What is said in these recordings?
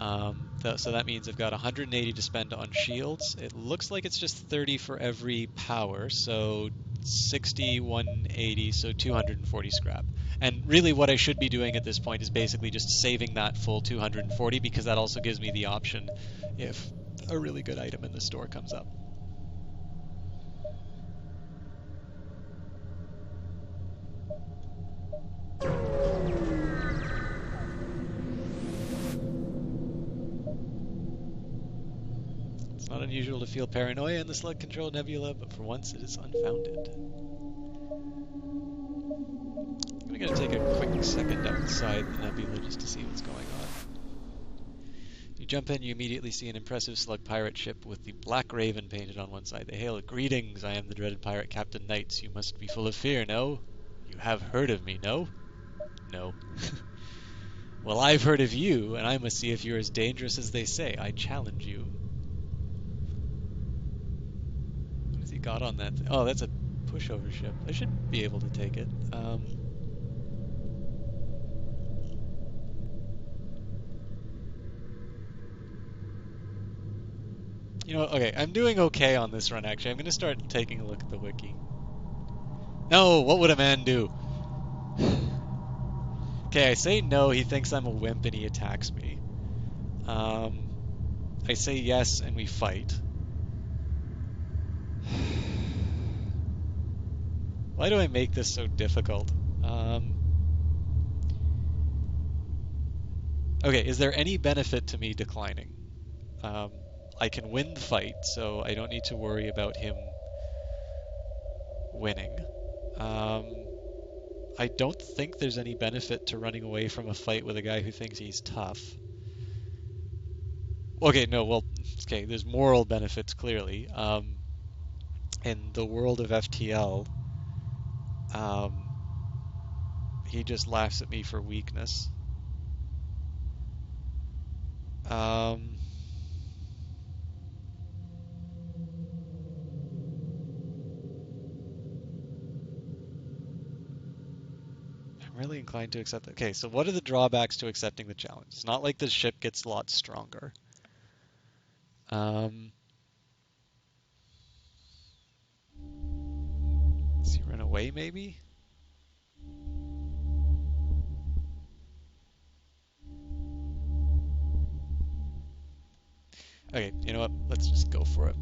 So that means I've got 180 to spend on shields. It looks like it's just 30 for every power, so 60, 180, so 240 scrap. And really what I should be doing at this point is basically just saving that full 240 because that also gives me the option if a really good item in the store comes up. It's not unusual to feel paranoia in the Slug Control Nebula, but for once it is unfounded. I'm going to take a quick second outside the nebula just to see what's going on. You jump in, you immediately see an impressive slug pirate ship with the Black Raven painted on one side. They hail it, "Greetings, I am the dreaded pirate Captain Knights. You must be full of fear, no? You have heard of me, no? No. Well, I've heard of you, and I must see if you're as dangerous as they say. I challenge you." What has he got on that? Oh, that's a pushover ship. I should be able to take it. You know, okay, I'm doing okay on this run, actually. I'm going to start taking a look at the wiki. No, what would a man do? Okay, I say no, he thinks I'm a wimp and he attacks me. I say yes and we fight. Why do I make this so difficult? Okay, is there any benefit to me declining? I can win the fight, so I don't need to worry about him winning. I don't think there's any benefit to running away from a fight with a guy who thinks he's tough. Okay, no, well, okay, there's moral benefits, clearly. In the world of FTL, he just laughs at me for weakness. I'm really inclined to accept that. Okay, so what are the drawbacks to accepting the challenge? It's not like the ship gets a lot stronger. Does he run away, maybe? Okay, you know what? Let's just go for it.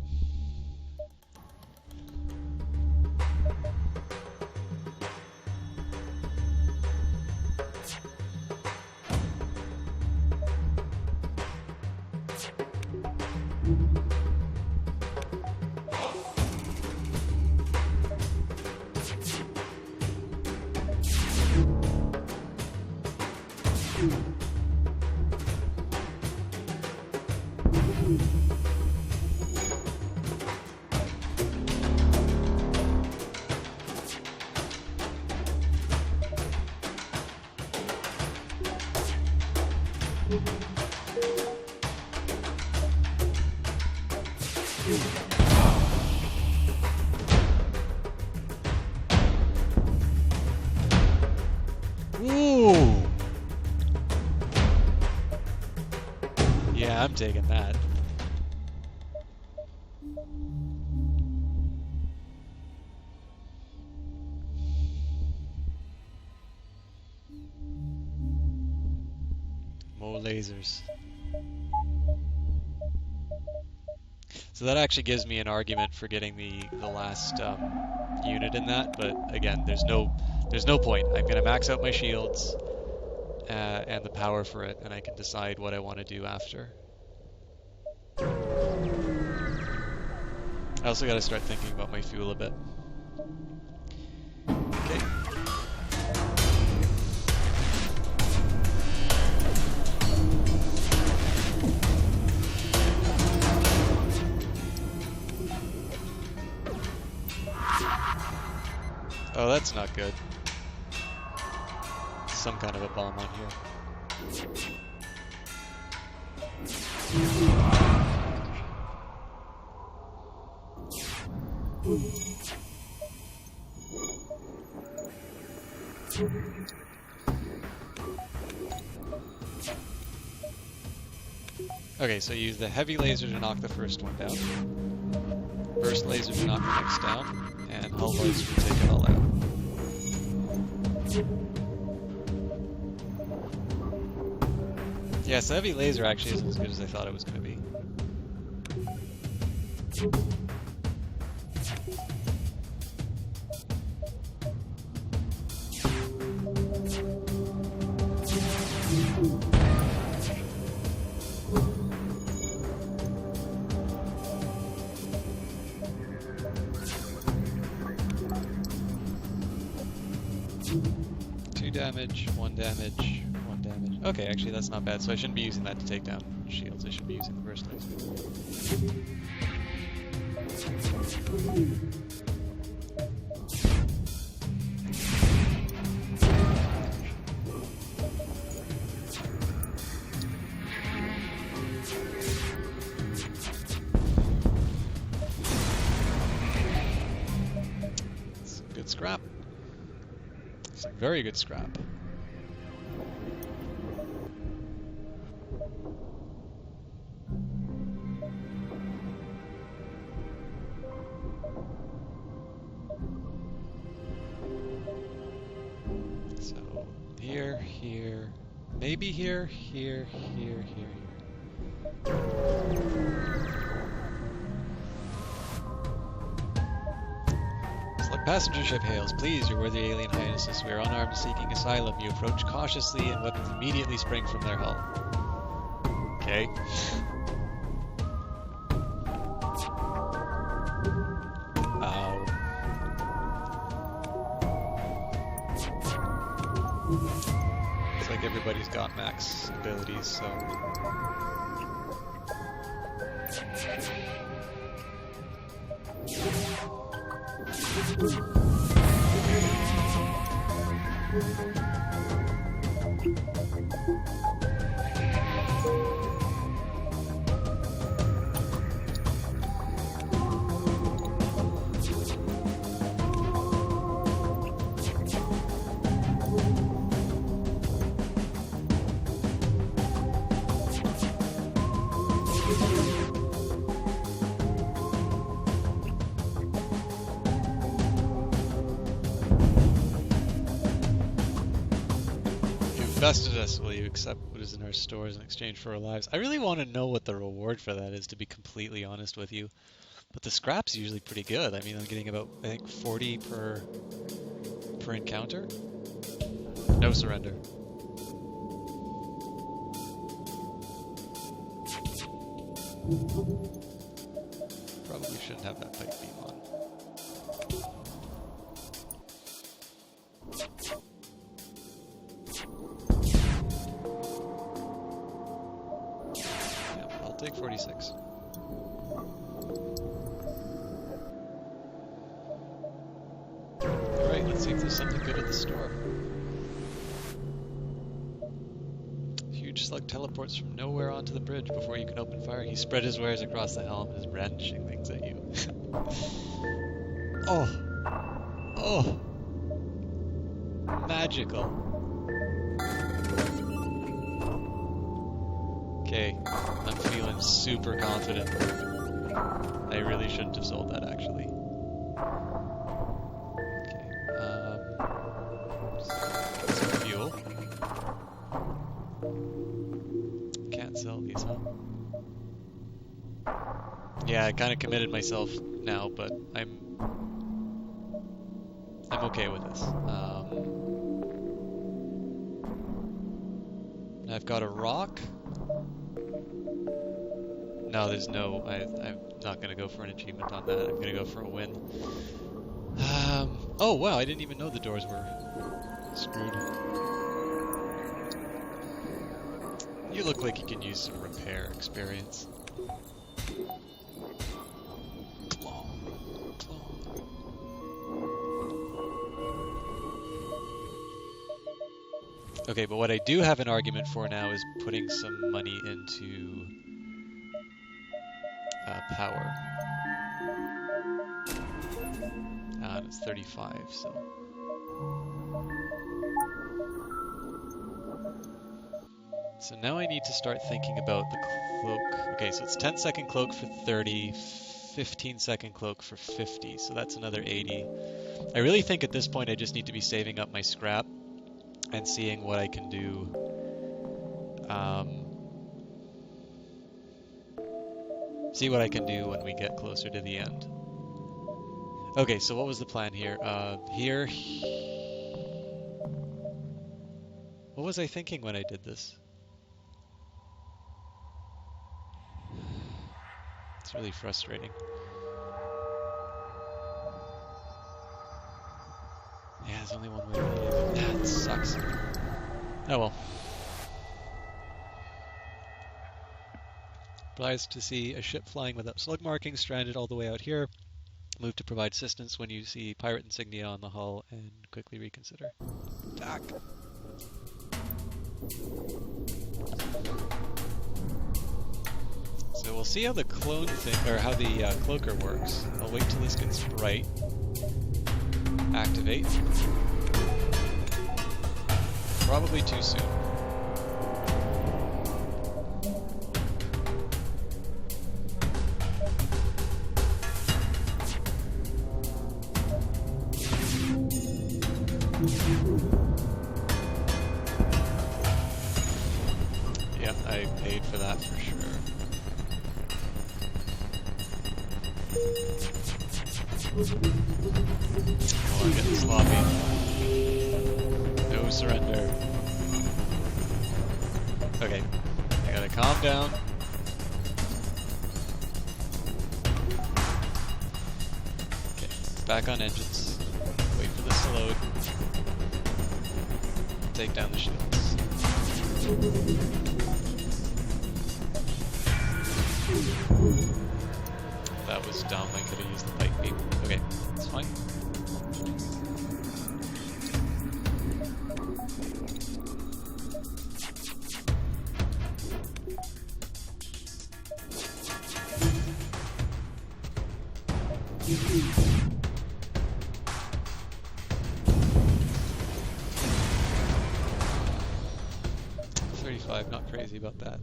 Ooh! Yeah, I'm taking that. More lasers. So that actually gives me an argument for getting the last unit in that, but again, there's no point. I'm gonna max out my shields and the power for it, and I can decide what I want to do after. I also got to start thinking about my fuel a bit. Okay. Oh, that's not good. Some kind of a bomb on here. Okay, so use the heavy laser to knock the first one down, burst laser to knock the next down, and hull laser to take it all out. Yeah, so heavy laser actually isn't as good as I thought it was going to be. Damage, 1 damage, 1 damage. Okay, actually that's not bad, so I shouldn't be using that to take down shields, I should be using the burst laser. It's good scrap. It's a very good scrap. So here, here, maybe here, here, here, here, here. Passenger ship hails. Please, your worthy alien highnesses, we are unarmed seeking asylum. You approach cautiously and weapons immediately spring from their hull. Okay. Looks like everybody's got max abilities, so... Bested us, will you accept what is in our stores in exchange for our lives? I really want to know what the reward for that is, to be completely honest with you. But the scrap's usually pretty good. I mean, I'm getting about, I think, 40 per encounter. No surrender. Probably shouldn't have that pipe beam on. Take 46. Alright, let's see if there's something good at the store. Huge slug teleports from nowhere onto the bridge before you can open fire. He spread his wares across the helm and is brandishing things at you. Oh! Oh! Magical. Okay, I'm feeling super confident. I really shouldn't have sold that, actually. Okay, some fuel. Can't sell these, huh? Yeah, I kind of committed myself now, but I'm okay with this. I've got a rock. No, there's no... I'm not going to go for an achievement on that. I'm going to go for a win. Oh, wow, I didn't even know the doors were screwed. You look like you can use some repair experience. Okay, but what I do have an argument for now is putting some money into power. It's 35, so... So now I need to start thinking about the cloak. Okay, so it's 10-second cloak for 30, 15-second cloak for 50, so that's another 80. I really think at this point I just need to be saving up my scrap and seeing what I can do. See what I can do when we get closer to the end. Okay, so what was the plan here? Here... What was I thinking when I did this? It's really frustrating. Yeah, there's only one way to leave. That sucks. Oh well. Surprised to see a ship flying without slug markings, stranded all the way out here. Move to provide assistance when you see pirate insignia on the hull, and quickly reconsider. Dock. So we'll see how the clone thing, or how the cloaker works. I'll wait till this gets bright. Activate. Probably too soon. Yeah, I paid for that for sure. Oh, I'm getting sloppy. No surrender. Okay, I gotta calm down. Okay, back on engines. Wait for this to load. Take down the shields. That was dumb, I could have used the pipe beam. Okay, it's fine. Not crazy about that.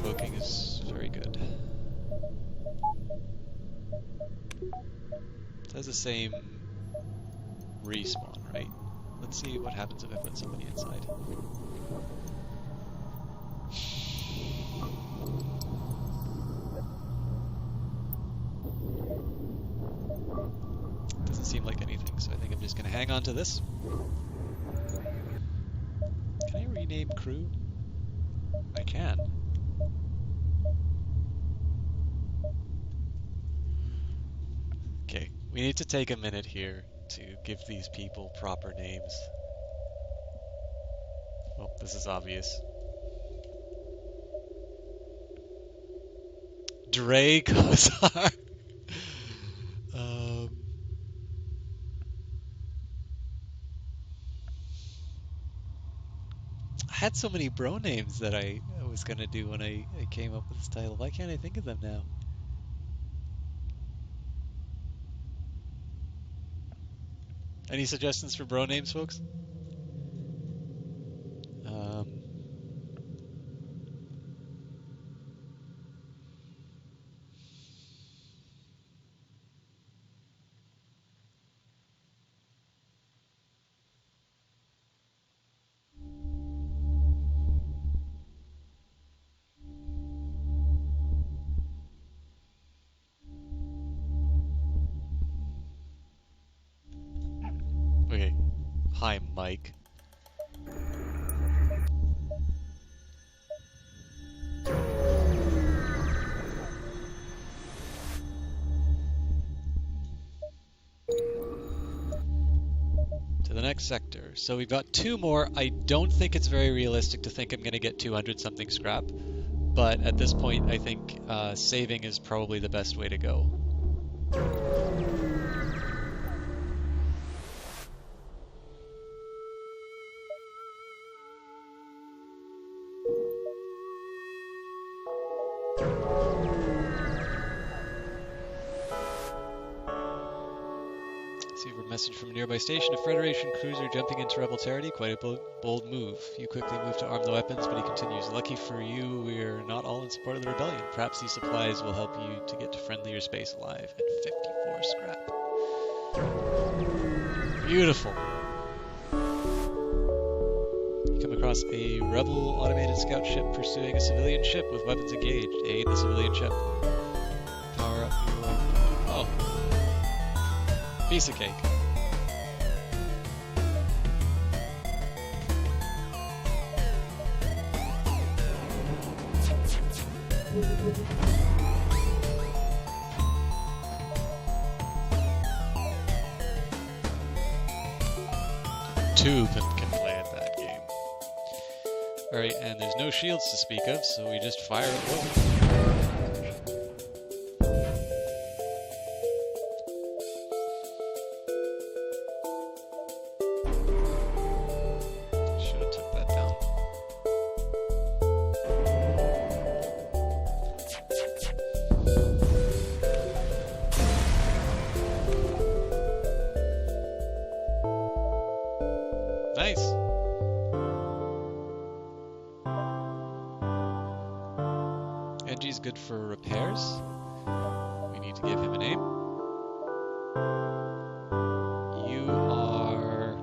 Cloaking is very good. It has the same respawn, right? Let's see what happens if I put somebody inside. Doesn't seem like anything, so I think I'm just going to hang on to this. Can I rename crew? I can. Okay, we need to take a minute here to give these people proper names. Well, this is obvious. Dre Kozar. I had so many bro names that I was gonna do when I came up with this title. Why can't I think of them now? Any suggestions for bro names, folks? Okay. Hi, Mike. To the next sector. So we've got 2 more. I don't think it's very realistic to think I'm going to get 200 something scrap, but at this point I think saving is probably the best way to go. Receive a message from a nearby station. A Federation cruiser jumping into Rebel territory. Quite a bold move. You quickly move to arm the weapons, but he continues. Lucky for you, we're not all in support of the rebellion. Perhaps these supplies will help you to get to friendlier space alive. And 54 scrap. Beautiful. You come across a Rebel automated scout ship pursuing a civilian ship with weapons engaged. Aid the civilian ship. Power up your... Oh. Piece of cake. Two can play at that game. Alright, and there's no shields to speak of, so we just fire at will. Nice. Engi's good for repairs. We need to give him a name. You are...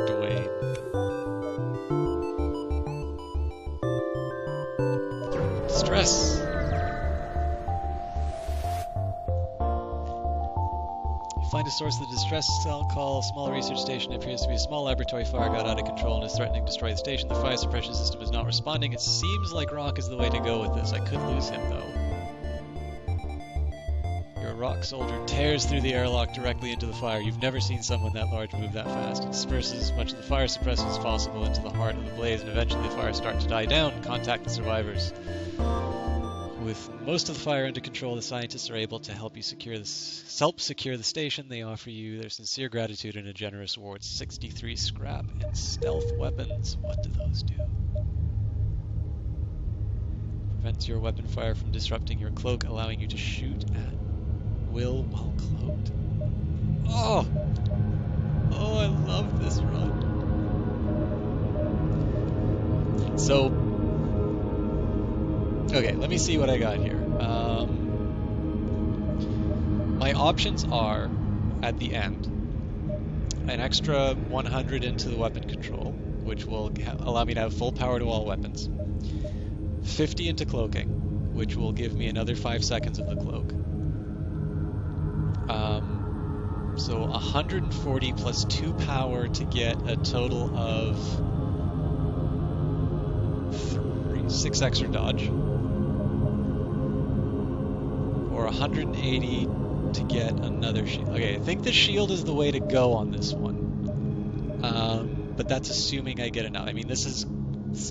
Dwayne. Stress. You find a source of the distress cell, call a small research station. It appears to be a small laboratory. Fire got out of control and is threatening to destroy the station. The fire suppression system is not responding. It seems like Rock is the way to go with this. I could lose him though. Your Rock soldier tears through the airlock directly into the fire. You've never seen someone that large move that fast. It disperses as much of the fire suppressant as possible into the heart of the blaze, and eventually the fire starts to die down. Contact the survivors. With most of the fire under control, the scientists are able to help secure the station. They offer you their sincere gratitude and a generous reward. 63 scrap and stealth weapons. What do those do? Prevents your weapon fire from disrupting your cloak, allowing you to shoot at will while cloaked. Oh! Oh, I love this run. So... okay, let me see what I got here. My options are, at the end, an extra 100 into the weapon control, which will allow me to have full power to all weapons. 50 into cloaking, which will give me another 5 seconds of the cloak. So 140 plus 2 power to get a total of 6 extra dodge. Or 180 to get another shield. Okay, I think the shield is the way to go on this one. But that's assuming I get enough. I mean, this is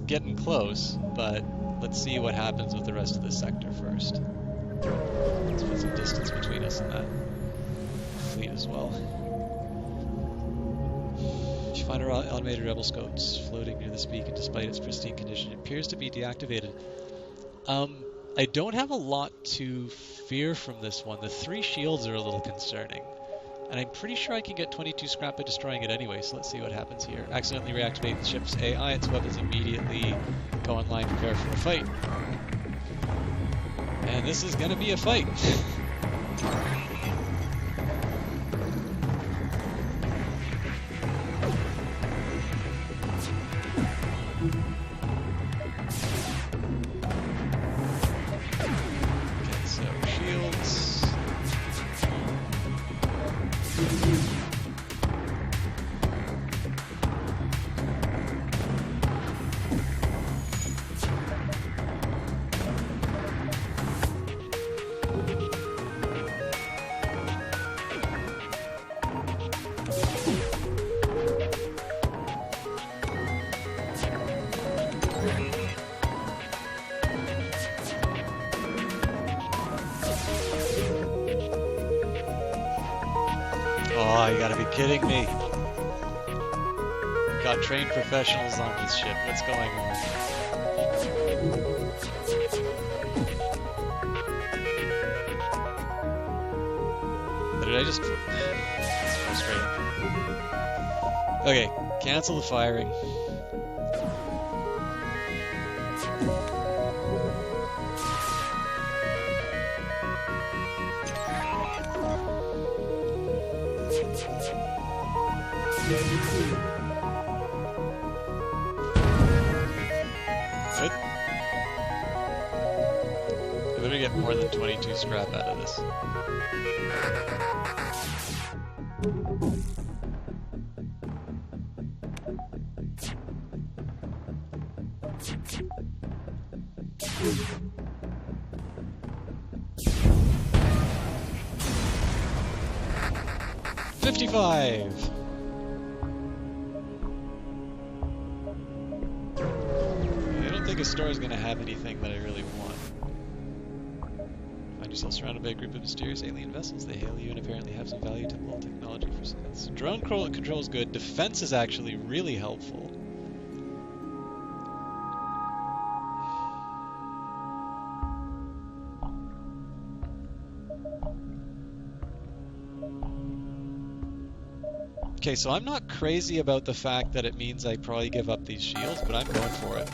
getting close, but let's see what happens with the rest of this sector first. Let's put some distance between us and that fleet as well. You find our automated rebel scouts floating near this beacon despite its pristine condition. It appears to be deactivated. I don't have a lot to fear from this one. The 3 shields are a little concerning. And I'm pretty sure I can get 22 scrap by destroying it anyway, so let's see what happens here. Accidentally reactivate the ship's AI. Its weapons immediately go online, prepare for a fight. And this is gonna be a fight. Oh, you gotta be kidding me. got trained professionals on this ship. What's going on? Did I just... It's frustrating. Okay, cancel the firing. Good. I better get more than 22 scrap out of this. $55. I don't think a store is going to have anything that I really want. Find yourself surrounded by a group of mysterious alien vessels. They hail you and apparently have some valuable technology for science. Drone control is good. Defense is actually really helpful. Okay, so I'm not crazy about the fact that it means I probably give up these shields, but I'm going for it.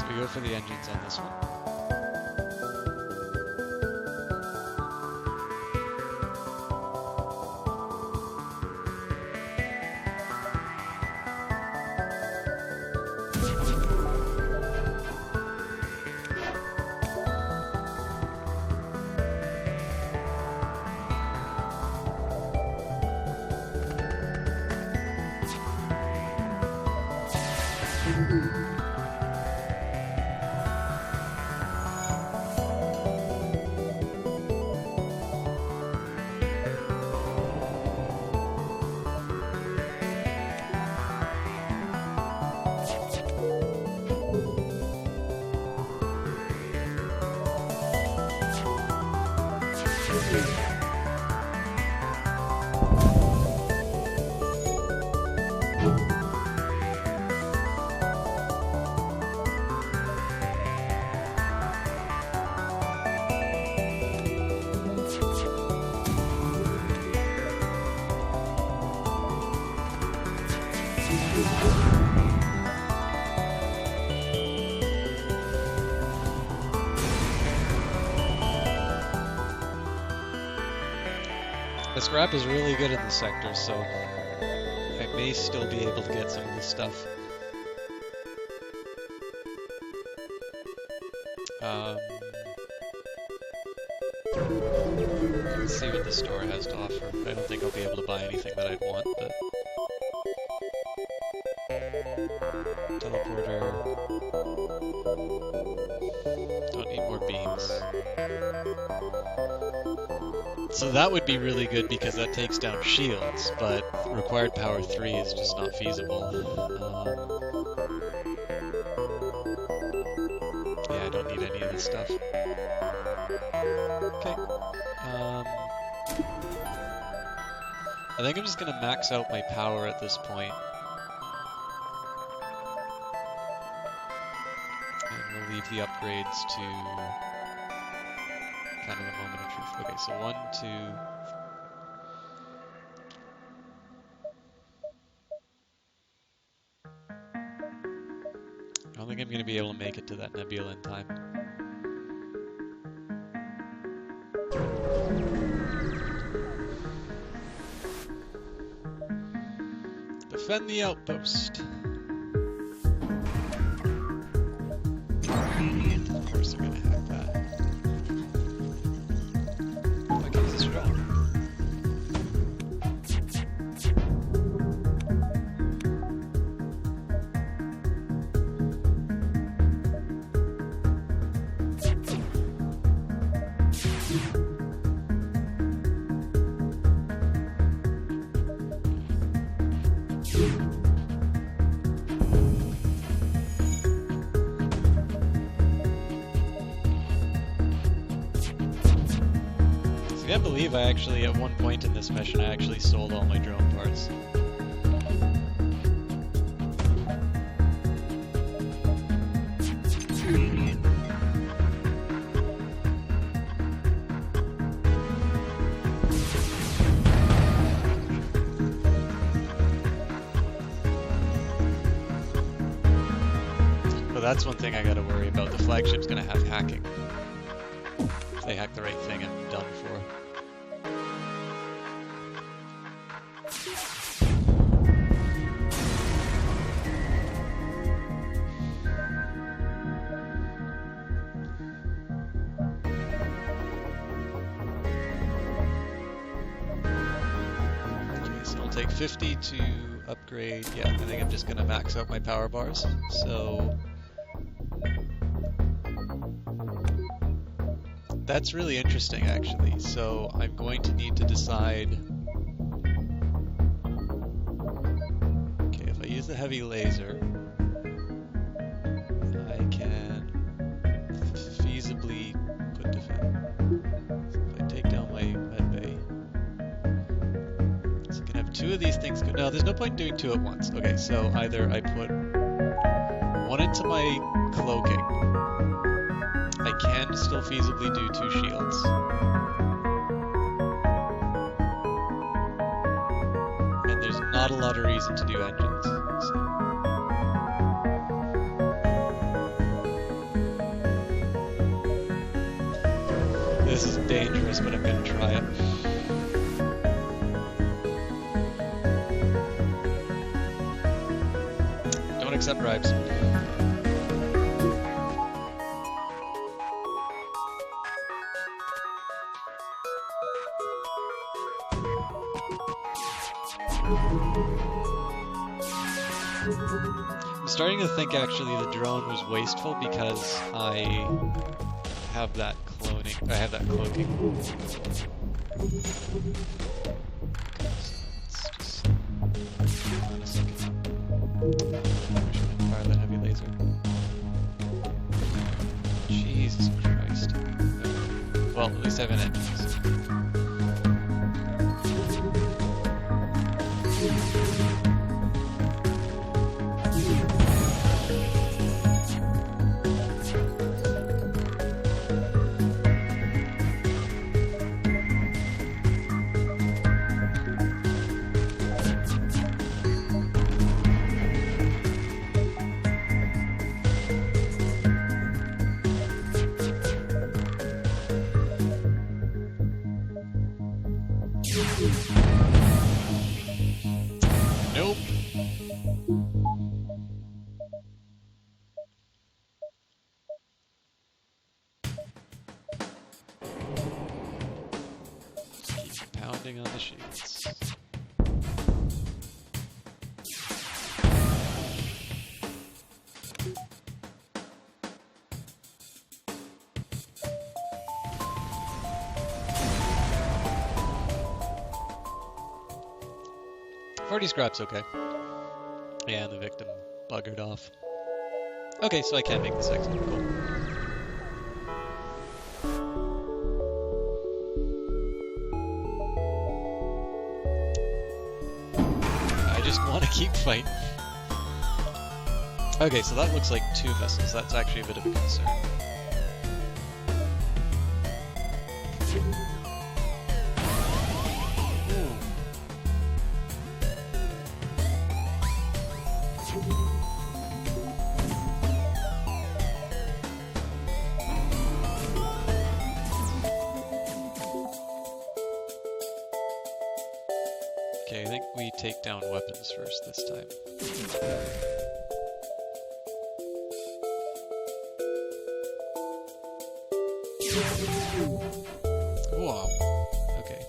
We go for the engines on this one. The scrap is really good in this sector, so I may still be able to get some of this stuff. Let's see what the store has to offer. I don't think I'll be able to buy anything that I'd want, but... Teleporter... Don't need more beams. So that would be really good because that takes down shields, but required power 3 is just not feasible. Yeah, I don't need any of this stuff. Okay. I think I'm just gonna max out my power at this point. And we'll leave the upgrades to kind of the moment of truth. Okay, so 1, 2... I don't think I'm gonna be able to make it to that nebula in time. Defend the outpost. Of course they're gonna have that. What gives us wrong? can't believe I actually, at one point in this mission, I actually sold all my drone parts. But that's one thing I gotta worry about. The flagship's gonna have hacking. If they hack the right thing, I'm done for. Okay, so I'll take 50 to upgrade. Yeah, I think I'm just gonna max out my power bars. So that's really interesting, actually. So I'm going to need to decide. Okay, if I use the heavy laser, I can feasibly put defense. So if I take down my med bay, so I can have two of these things go. No, there's no point in doing two at once. Okay, so either I put one into my cloaking. I can still feasibly do two shields. And there's not a lot of reason to do engines. So. This is dangerous, but I'm going to try it. Don't accept bribes. I'm starting to think actually the drone was wasteful because I have that cloning. I have that cloaking. Okay, so let's just hold on a second. I should fire that heavy laser. Jesus Christ. Well, at least I have an engine. Nope. Keep pounding on the sheets. Party scrap's okay. Yeah, and the victim buggered off. Okay, so I can make the second. Cool. I just want to keep fighting. Okay, so that looks like two missiles. That's actually a bit of a concern. Okay, I think we take down weapons first this time. Whoa. Okay.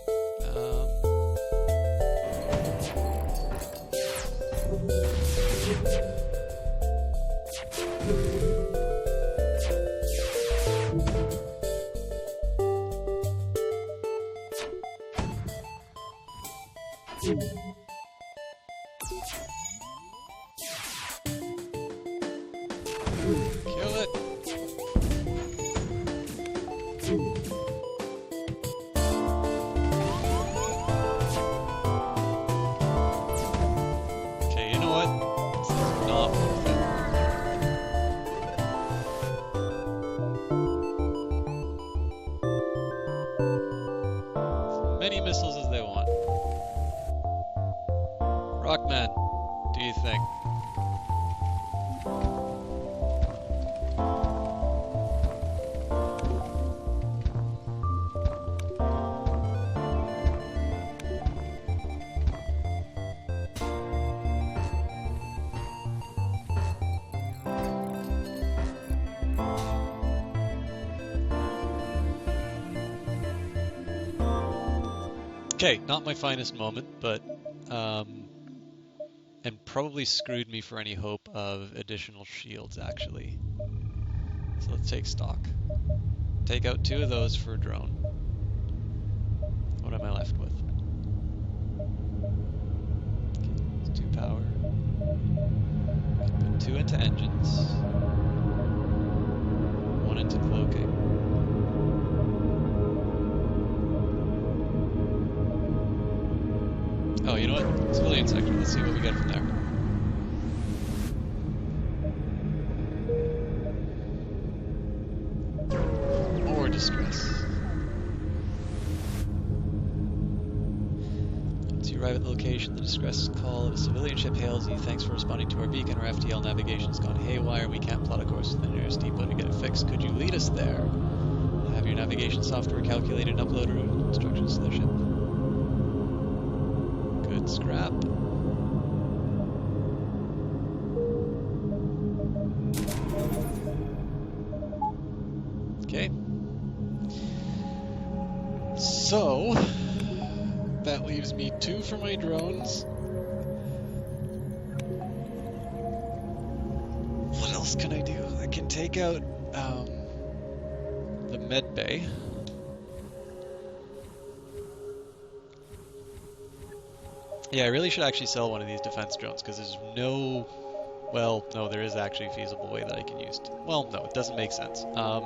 Kill it. thing. Okay, not my finest moment, but and probably screwed me for any hope of additional shields, actually. So let's take stock. Take out 2 of those for a drone. What am I left with? Okay, it's 2 power. Put 2 into engines. 1 into cloaking. Oh, you know what? Civilian sector. Let's see what we get from there. More distress. Once you arrive at the location, the distress call of a civilian ship hails you. Thanks for responding to our beacon. Our FTL navigation's gone haywire. We can't plot a course to the nearest depot to get it fixed. Could you lead us there? Have your navigation software calculated and upload route instructions to the ship. Good scrap. Okay. So, that leaves me 2 for my drones. What else can I do? I can take out the med bay. Yeah, I really should actually sell one of these defense drones, because there's no... Well, no, there is actually a feasible way that I can use... Well, no, it doesn't make sense. I'm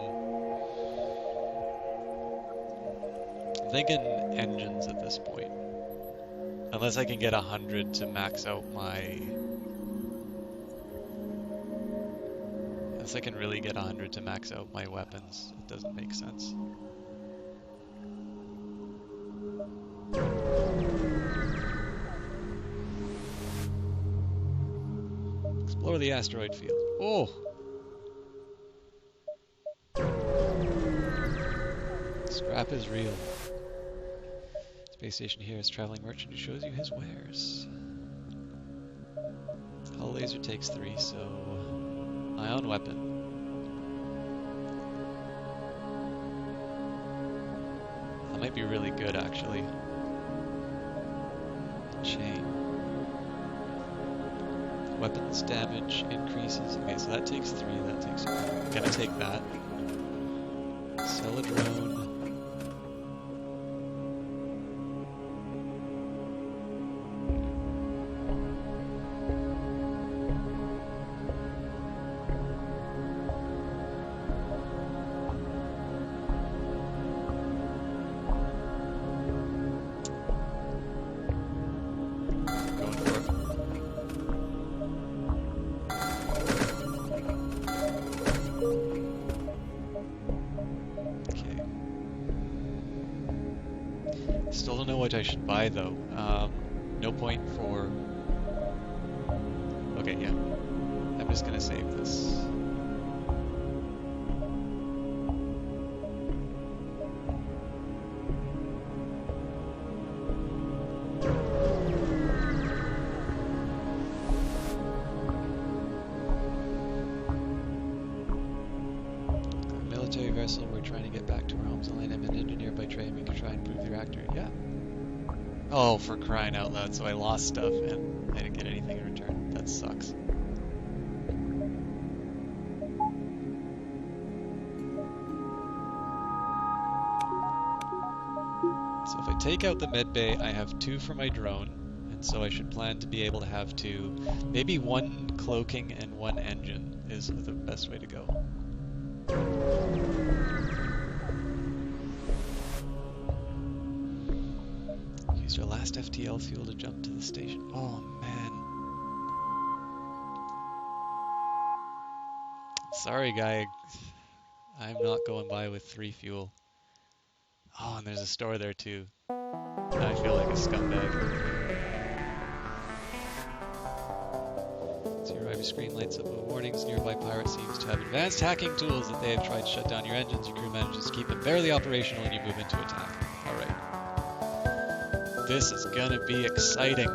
thinking engines at this point. Unless I can get 100 to max out my... Unless I can really get 100 to max out my weapons, it doesn't make sense. Explore the asteroid field. Oh! Scrap is real. Space station here is traveling merchant who shows you his wares. Hull laser takes 3, so... Ion weapon. That might be really good, actually. Chain. Weapons damage increases. Okay, so that takes 3, that takes 4. I'm gonna take that. Sell a drone. Still don't know what I should buy though. No point for... Okay, yeah. I'm just gonna save this. Military vessel, we're trying to get back to our homes. Elaine, I'm an engineer by trade. We can try and improve the reactor. Yeah. Oh, for crying out loud. So I lost stuff and I didn't get anything in return. That sucks. So if I take out the med bay, I have 2 for my drone. And so I should plan to be able to have 2. Maybe 1 cloaking and 1 engine is the best way to go. Used our last FTL fuel to jump to the station. Oh man. Sorry guy, I'm not going by with 3 fuel. Oh, and there's a store there too. I feel like a scumbag. Once your arrive, screen lights up with warnings. Nearby pirate seems to have advanced hacking tools that they have tried to shut down your engines. Your crew manages to keep them barely operational and you move into attack. Alright. This is gonna be exciting.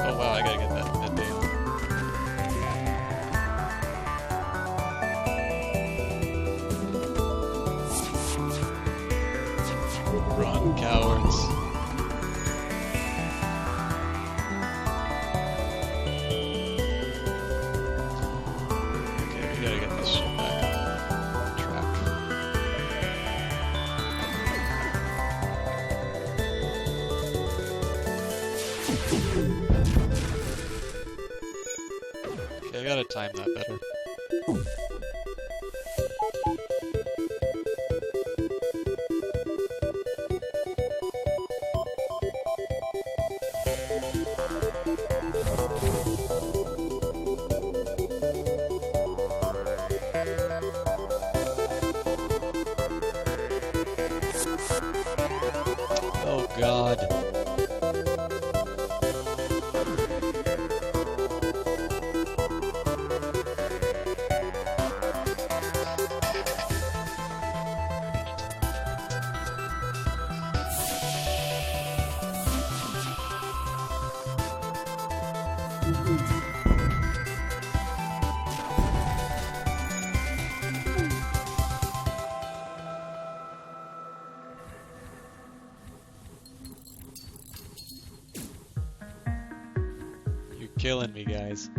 Oh wow, I gotta get that midday on. Run, cowards. Okay, we gotta get this shit back on track. Okay, I gotta time that better. Oh god. You're killing me, guys.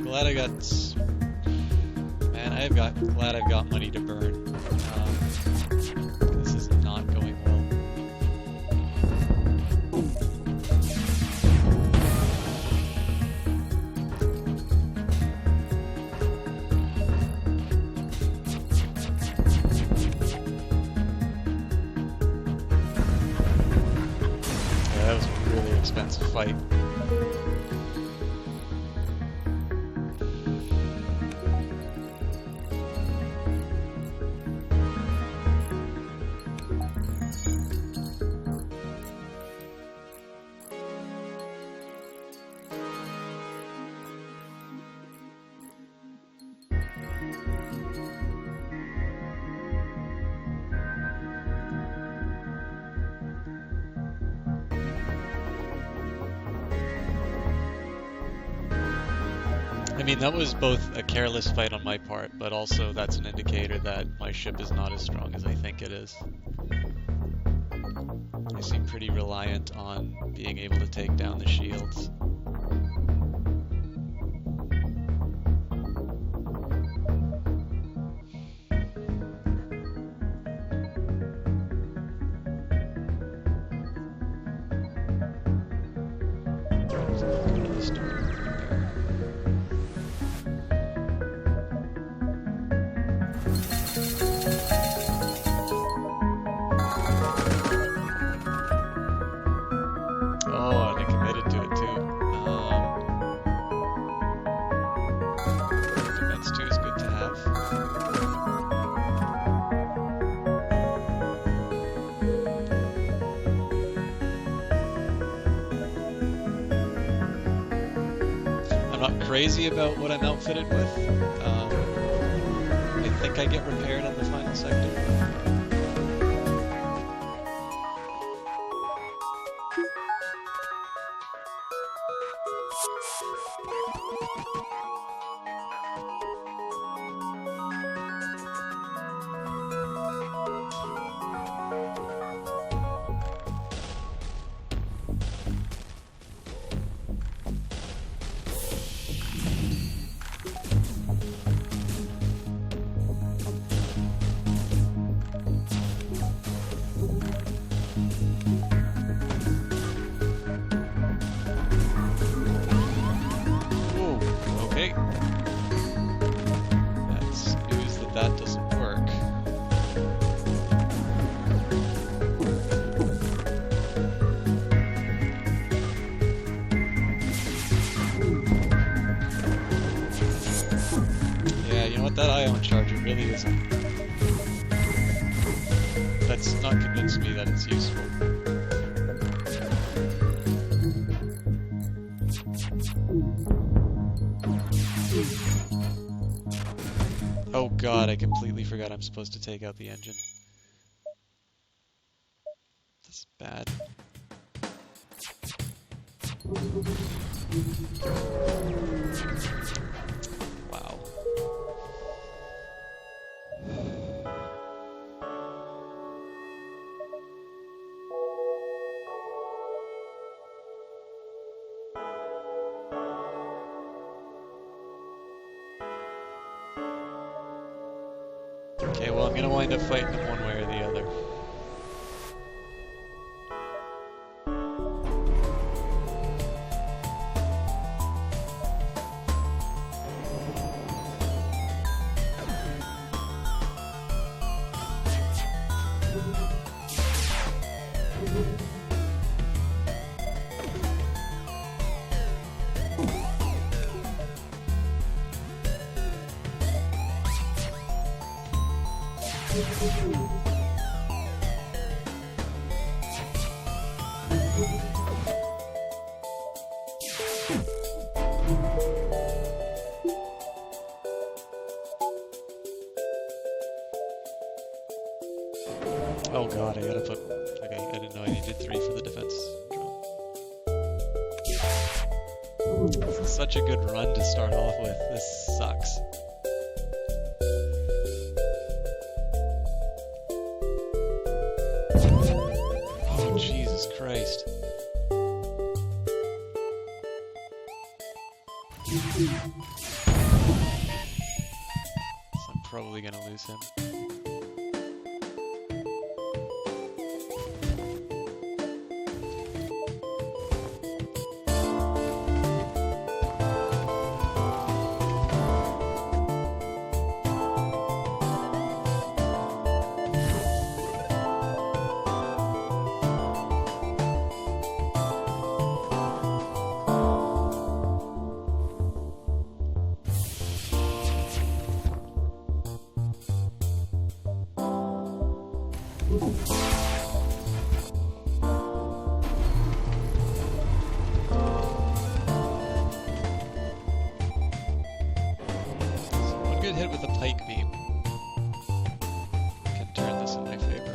Glad I got, man. Glad I've got money to burn. This is not going well. Yeah, that was a really expensive fight. I mean, that was both a careless fight on my part, but also that's an indicator that my ship is not as strong as I think it is. I seem pretty reliant on being able to take down the shields. Go to the store. Oh, and I committed to it too. not crazy about what I'm outfitted with. I think I get repaired on the final sector. Okay. That's news that that doesn't work. Yeah, you know what? That ion charger really isn't. That's not convinced me that it's useful. Oh god, I completely forgot I'm supposed to take out the engine. That's bad. Wow. Okay, well, I'm gonna wind up fighting them one way or the other. Oh god, I gotta put... Okay, I didn't know I needed 3 for the defense drone. This is such a good run to start off with. This sucks. Oh, Jesus Christ. So I'm probably gonna lose him. One good hit with a pike beam can turn this in my favor.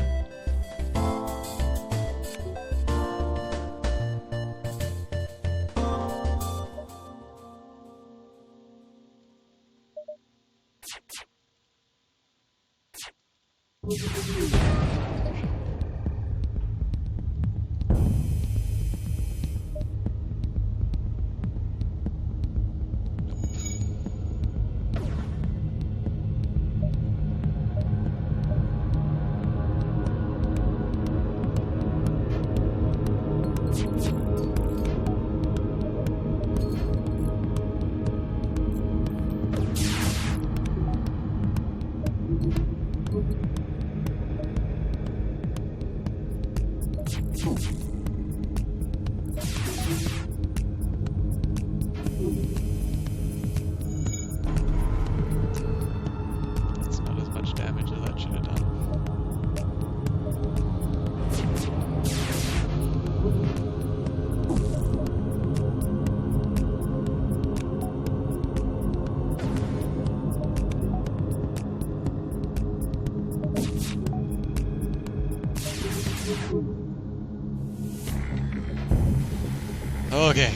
Okay.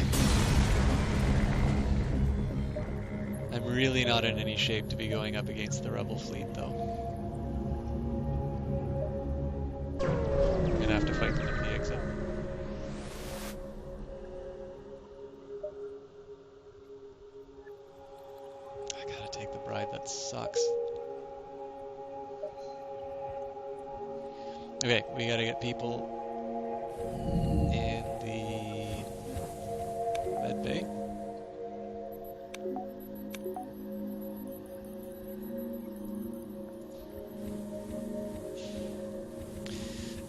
I'm really not in any shape to be going up against the rebel fleet, though. I'm gonna have to fight them at the exit. I gotta take the bribe, that sucks. Okay, we gotta get people in the med bay.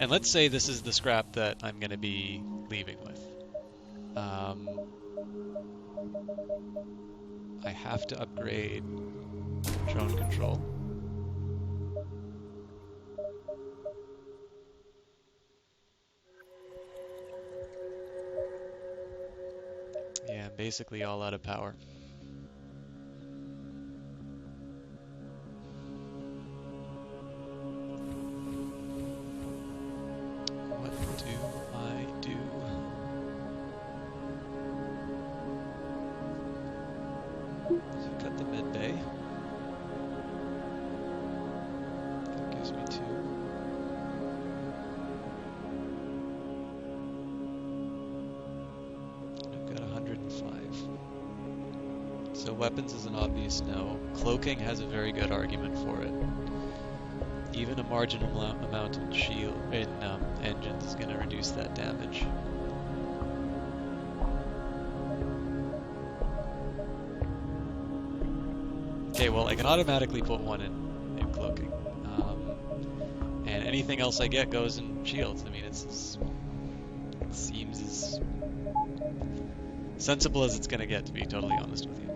And let's say this is the scrap that I'm going to be leaving with. I have to upgrade drone control. Yeah, I'm basically all out of power. Weapons is an obvious no. Cloaking has a very good argument for it. Even a marginal amount in shield in engines is going to reduce that damage. Okay, well I can automatically put one in cloaking, and anything else I get goes in shields. I mean, it seems as sensible as it's going to get, to be totally honest with you.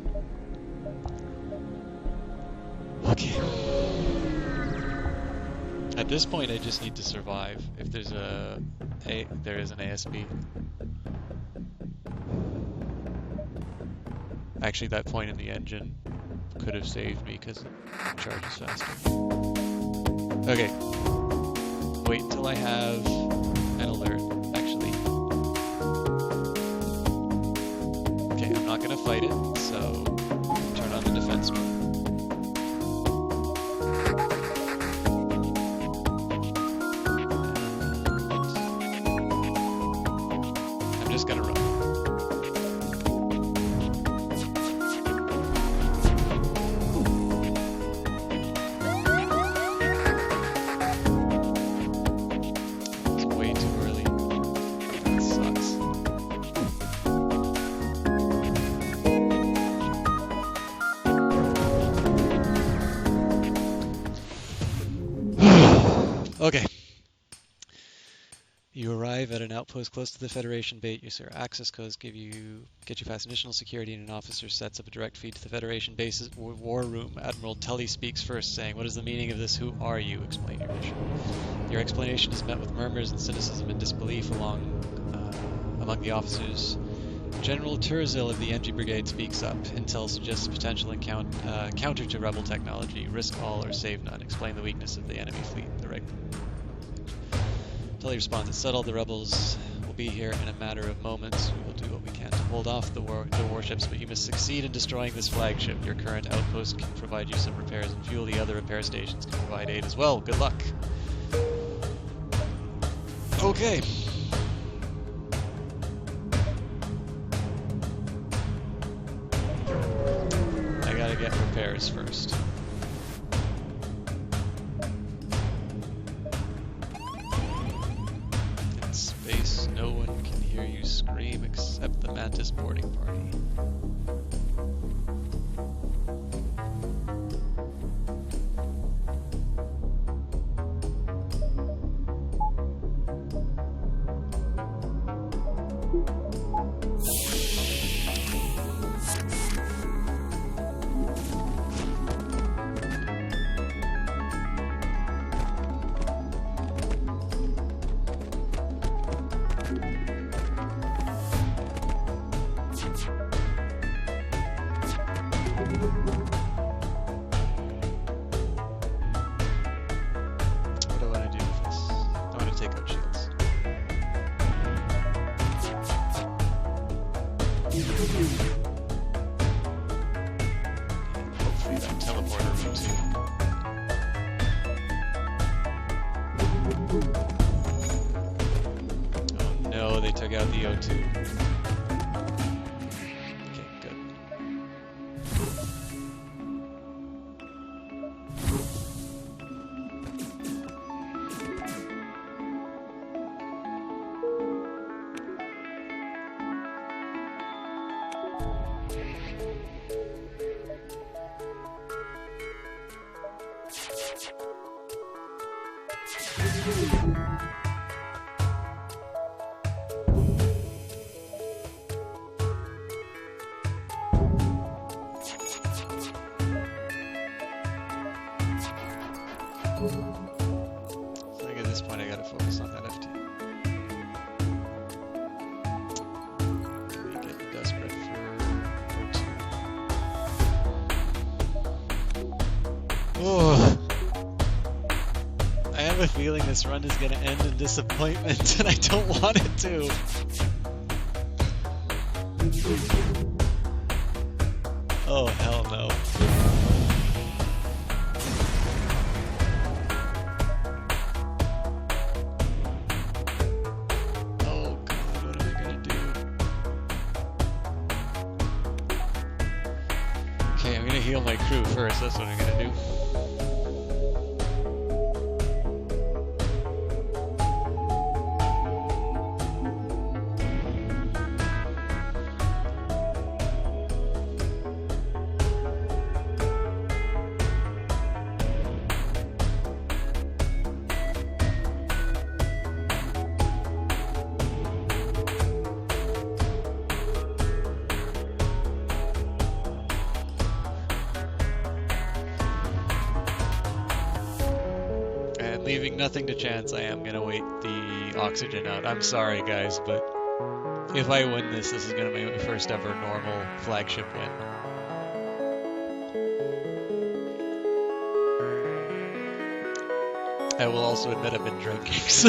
Okay. At this point, I just need to survive. If there's there is an ASB. Actually, that point in the engine could have saved me because it charges faster. Okay. Wait until I have an alert. Actually. Okay, I'm not gonna fight it, so turn on the defense mode. Okay. You arrive at an outpost close to the Federation base. Your access codes get you past initial security, and an officer sets up a direct feed to the Federation base's war room. Admiral Tully speaks first, saying, "What is the meaning of this? Who are you? Explain your mission." Your explanation is met with murmurs and cynicism and disbelief among the officers. General Turzil of the NG Brigade speaks up. Intel suggests potential counter to rebel technology. Risk all or save none. Explain the weakness of the enemy fleet. Tully responds, "It's settled. The rebels will be here in a matter of moments. We will do what we can to hold off the warships, but you must succeed in destroying this flagship. Your current outpost can provide you some repairs and fuel. The other repair stations can provide aid as well. Good luck." Okay. I gotta get repairs first. In space, no one can hear you scream except the Mantis boarding party. Oh no, they took out the O2. Okay, good. I think at this point I gotta focus on that FT. Really getting desperate for O2. Oh. I have a feeling this run is gonna end in disappointment, and I don't want it to. Oh, hell no. Oh god, what am I gonna do? Okay, I'm gonna heal my crew first, that's what I'm gonna do. Leaving nothing to chance, I am gonna wait the oxygen out. I'm sorry guys, but if I win this, this is gonna be my first ever normal flagship win. I will also admit I've been drinking, so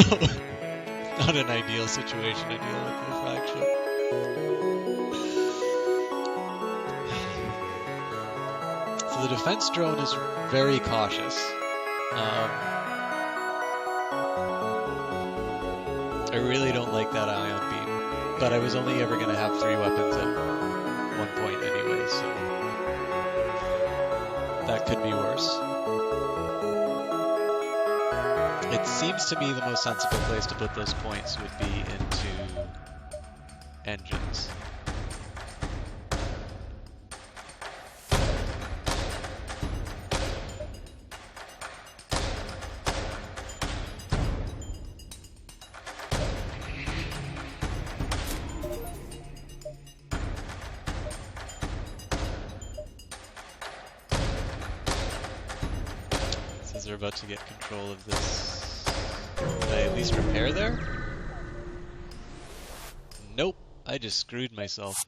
not an ideal situation to deal with the flagship. So the defense drone is very cautious. I really don't like that ion beam, but I was only ever going to have 3 weapons at one point anyway, so that could be worse. It seems to me the most sensible place to put those points would be into engines. They're about to get control of this. Did I at least repair there? Nope, I just screwed myself.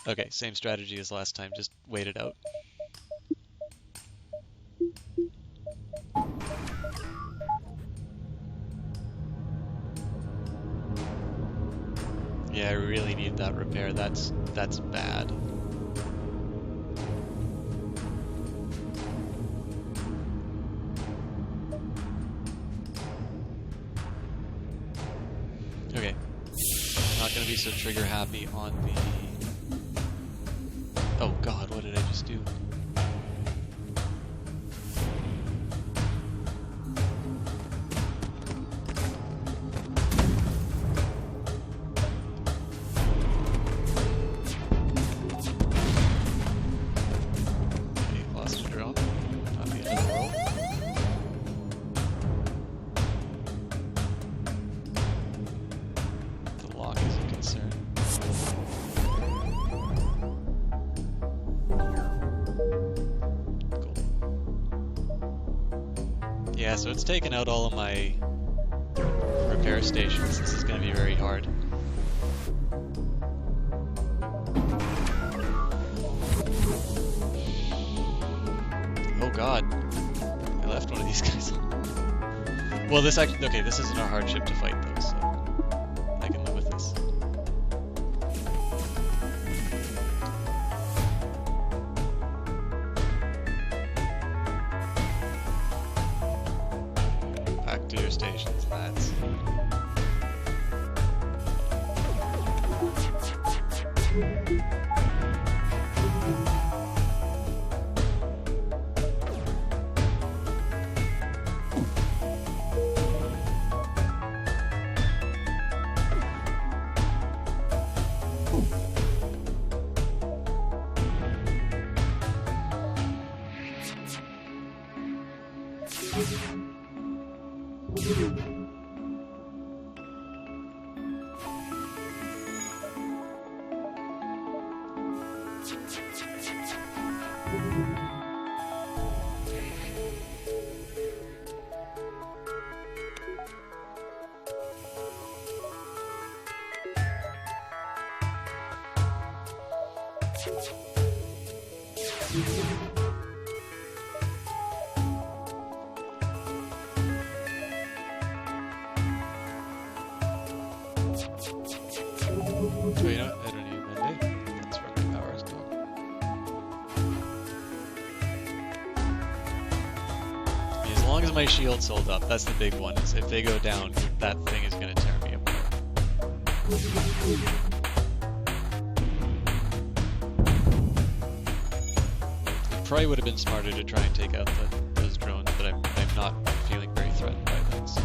Okay, same strategy as last time, just wait it out. Yeah, I really need that repair, that's bad. Okay, I'm not gonna be so trigger happy on the... Oh god, what did I just do? Okay, lost a drone. Not the end of the world. Yeah, so it's taken out all of my repair stations. This is going to be very hard. Oh god. I left one of these guys on. Well, this actually... Okay, this isn't a hardship to fight though, so I can live with this. So you know what? I don't need a Monday. That's where my power is gone. I mean, as long as my shields hold up, that's the big one. Is if they go down, that thing is going to tear me apart. It probably would have been smarter to try and take out those drones, but I'm not feeling very threatened by that. So.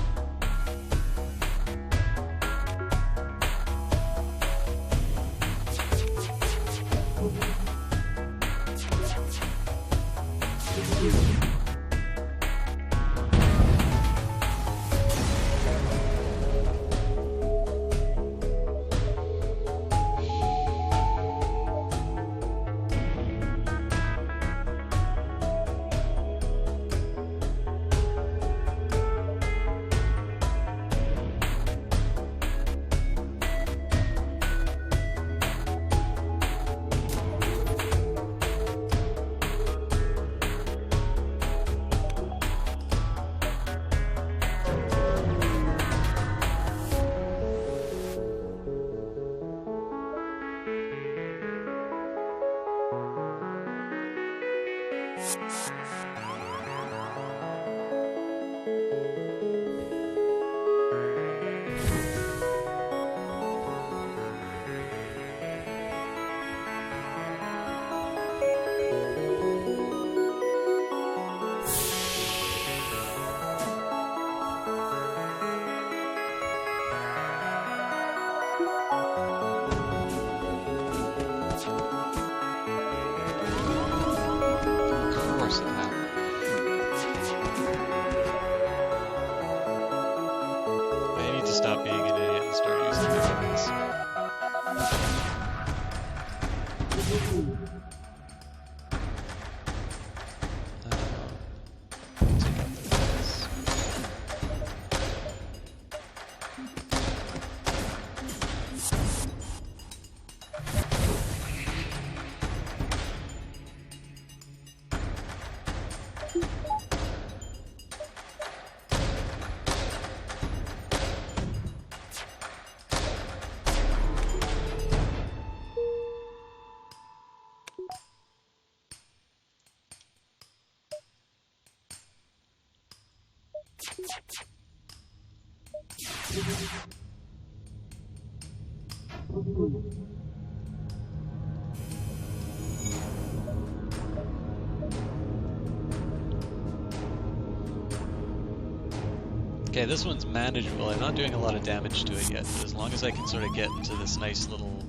Okay, this one's manageable. I'm not doing a lot of damage to it yet, but as long as I can sort of get into this nice little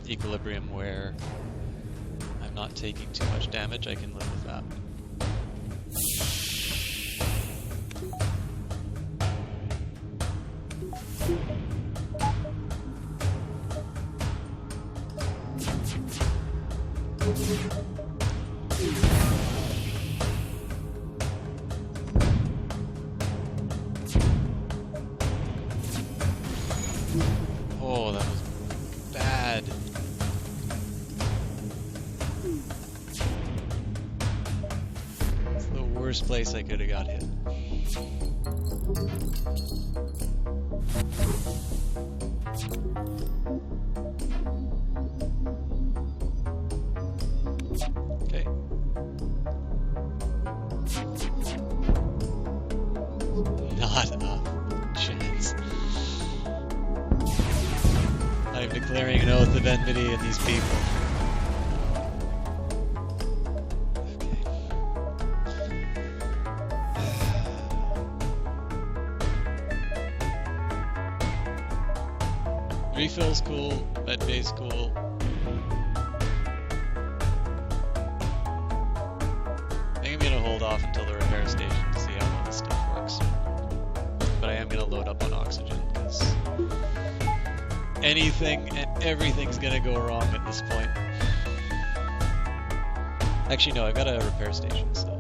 equilibrium where I'm not taking too much damage, I can live with that. Oh, that was bad. It's the worst place I could have got hit. Okay. Not a chance. I have to Declaring an oath of enmity in these people. Okay. Refill's cool, medbay's cool. I think I'm gonna hold off until the repair station to see how well this stuff works. But I am gonna load up on oxygen, because anything and everything's gonna go wrong at this point. Actually, no, I've got a repair station still.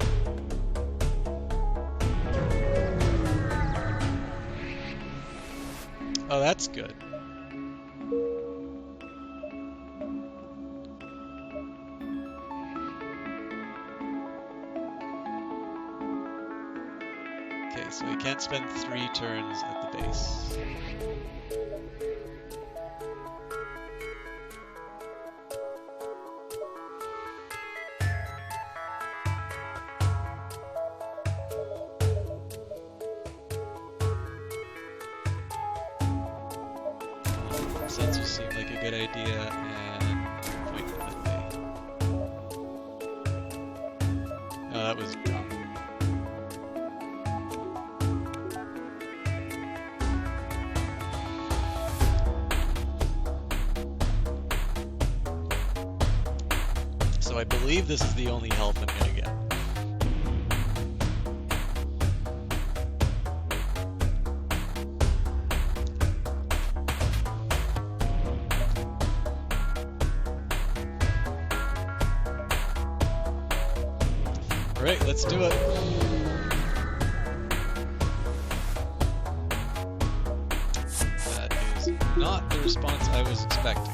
Oh, that's good. Okay, so we can't spend 3 turns at the base. Sensors seem like a good idea, and point to medbay. No, that was dumb. So I believe this is the only health I'm gonna get. Alright, let's do it. That is not the response I was expecting.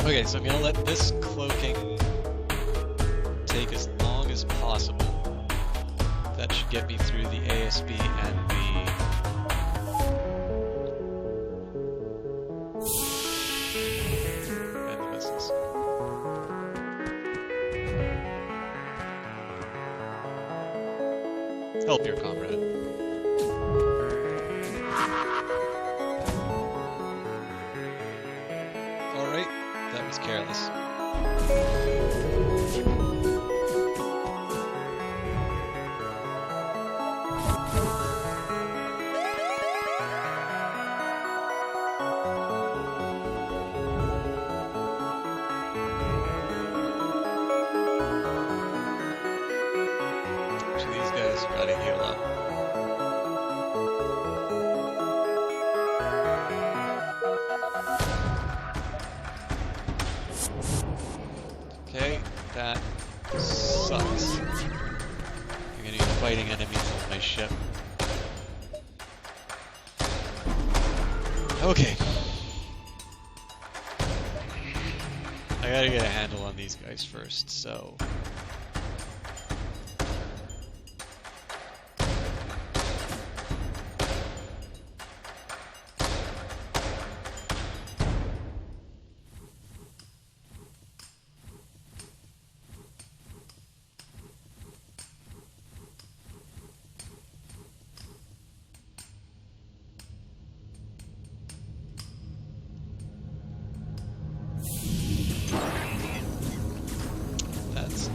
Okay, so I'm gonna let this cloaking take as long as possible. That should get me through the ASB and the missiles. Help your comrade. Alright. That was careless. So these guys gotta heal up. Okay, that sucks. You're gonna be fighting enemies on my ship. Okay. I gotta get a handle on these guys first, so...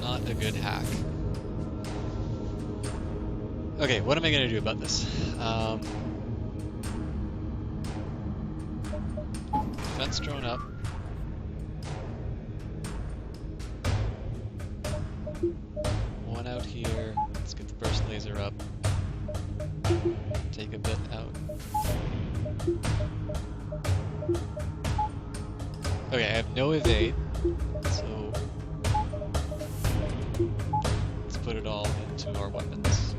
Not a good hack. Okay, what am I gonna do about this? Defense drone up. One out here. Let's get the burst laser up. Take a bit out. Okay, I have no evade, so let's put it all into our weapons.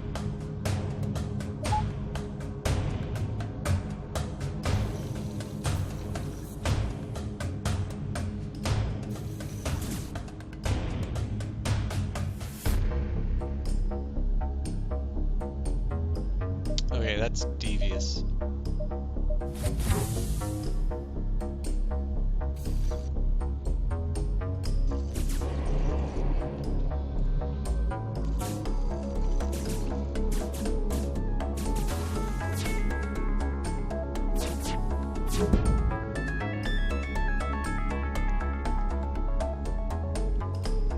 That's devious.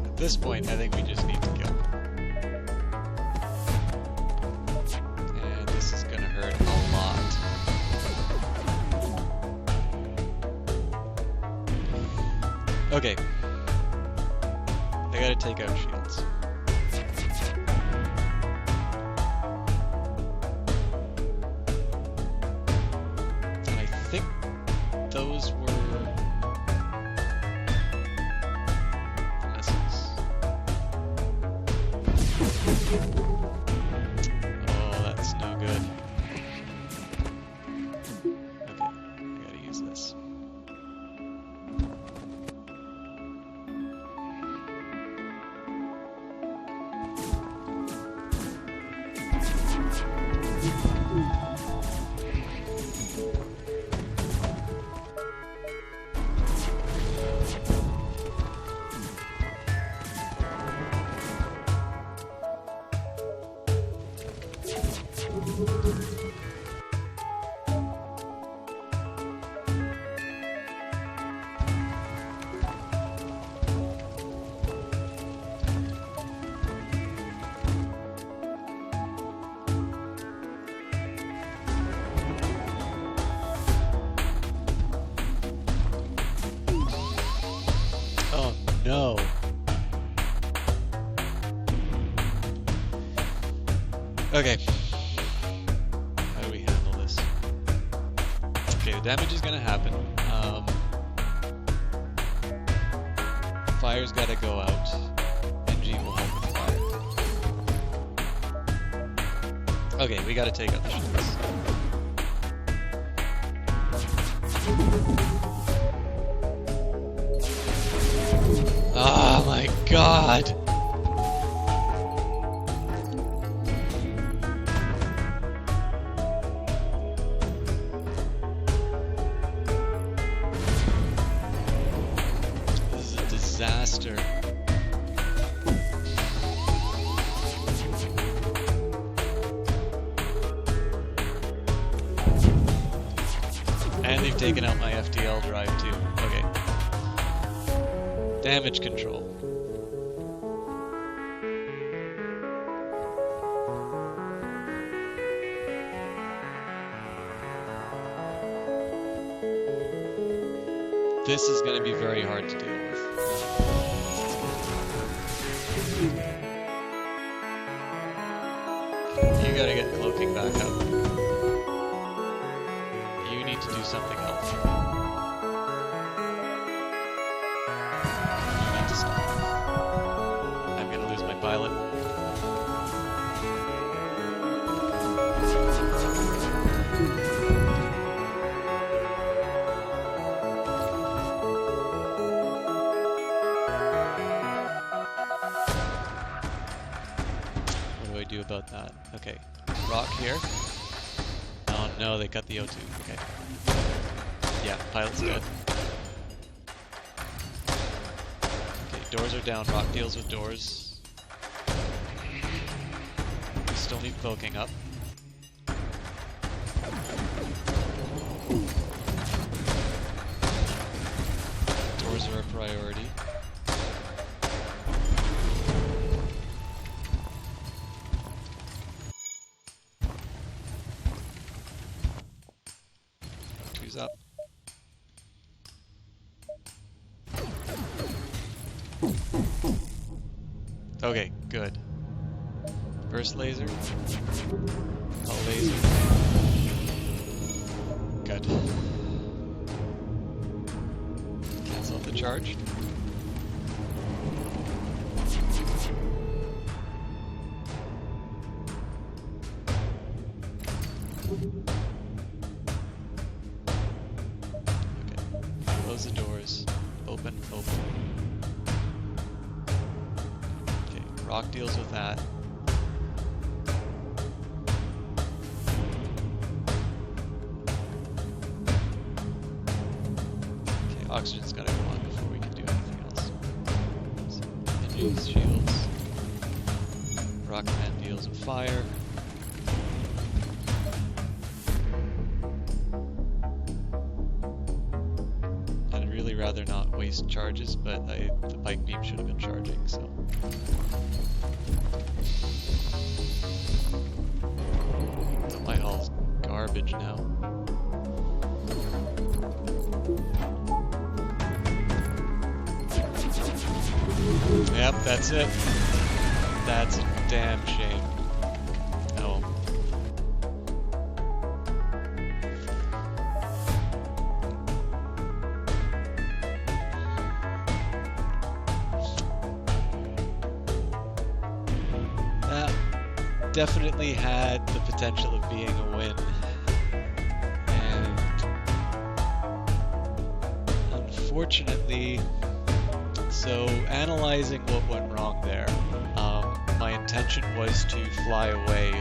At this point, I think we just need to kill. And this is gonna hurt a lot. Okay. I gotta take out shields. And I think those were misses. Oh, that's no good. Okay, I gotta use this. Oh no. Okay. How do we handle this? Okay, the damage is gonna happen. Fire's gotta go out. NG will help with fire. Okay, we gotta take out the shields. Oh my god! This is a disaster. And they've taken out my FTL drive too. Okay. Damage control. This is going to be very hard to deal with. You gotta get cloaking back up. You need to do something else. You need to stop. I'm gonna lose my pilot. What do I do about that? Okay. Rock here. Oh no, they cut the O2. Okay. Yeah, pilot's dead. Okay, doors are down. Rock deals with doors. We still need cloaking up. Doors are a priority. Two's up. Okay, good. First laser. All laser. Good. Cancel out the charge. Okay. Close the doors. Open, open. Okay, Rock deals with that. Oxygen's gotta go on before we can do anything else. So, engines, shields. Rocketman deals in fire. I'd really rather not waste charges, but the pike beam should have been charging, so. Oh, my hull's garbage now. Yep, that's it. That's a damn shame. Oh. That definitely had the potential of being a win. And unfortunately, so analyzing what went wrong there, my intention was to fly away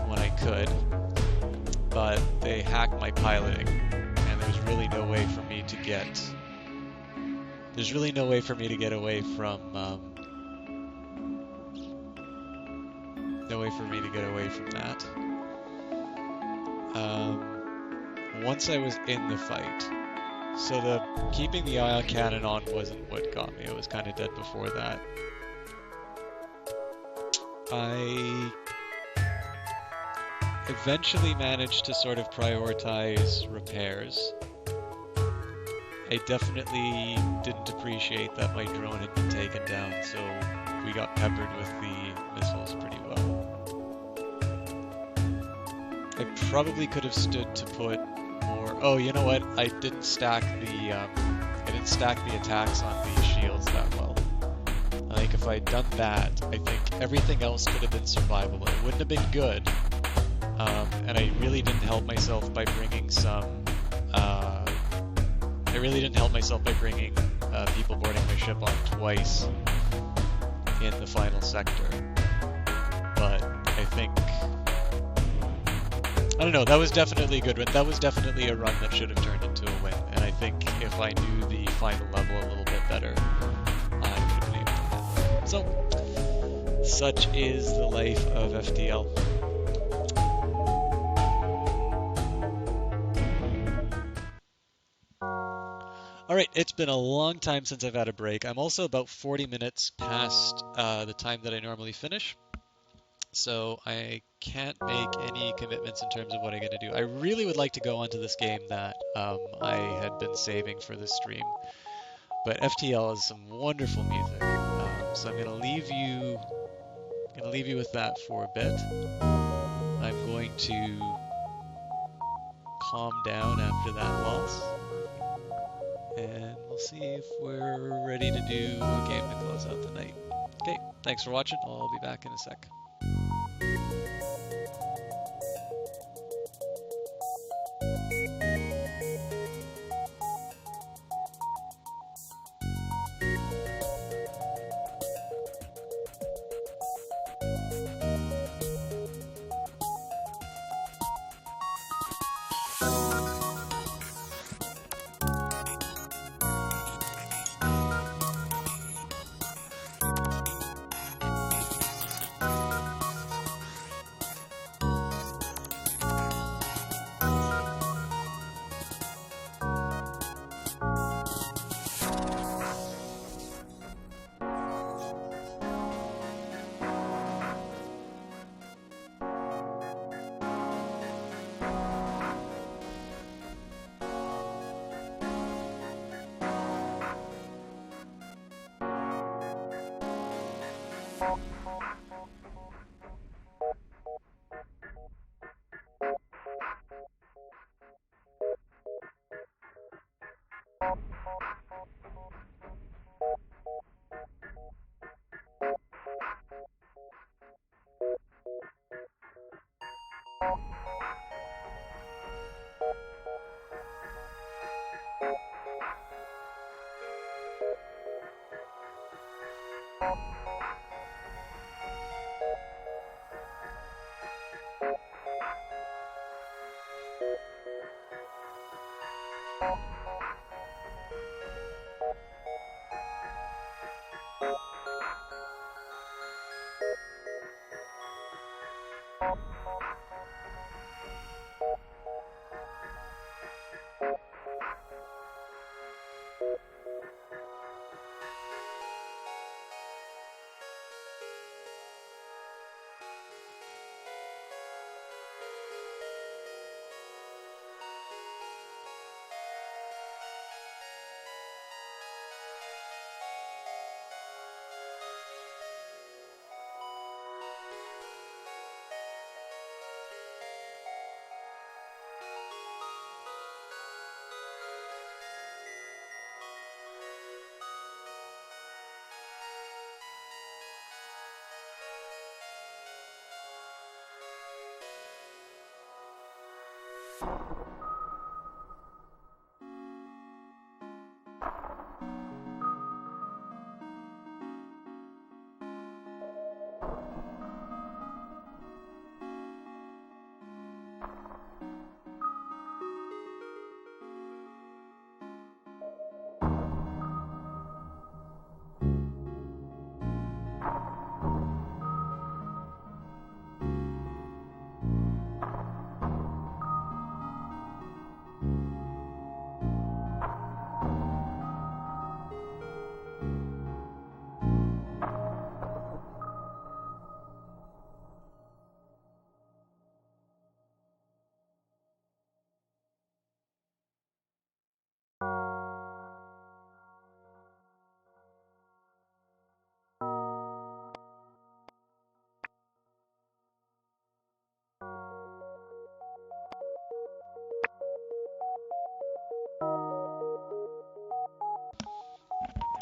when I could, but they hacked my piloting, and there's really no way for me to get away from that. Once I was in the fight. So keeping the ion cannon on wasn't what got me. I was kind of dead before that. I eventually managed to sort of prioritize repairs. I definitely didn't appreciate that my drone had been taken down, so we got peppered with the missiles pretty well. I probably could have stood to put more. Oh, you know what? I didn't stack the attacks on the shields that well. I think if I'd done that, I think everything else could have been survivable. It wouldn't have been good, and I really didn't help myself by bringing people boarding my ship on twice in the final sector. But I think, I don't know, that was definitely a good run. That was definitely a run that should have turned into a win. And I think if I knew the final level a little bit better, I would have been able to handle it. So, such is the life of FTL. Alright, it's been a long time since I've had a break. I'm also about 40 minutes past the time that I normally finish. So I can't make any commitments in terms of what I'm going to do. I really would like to go onto this game that I had been saving for this stream. But FTL has some wonderful music. So I'm going to leave you with that for a bit. I'm going to calm down after that loss. And we'll see if we're ready to do a game to close out the night. Okay, thanks for watching. I'll be back in a sec.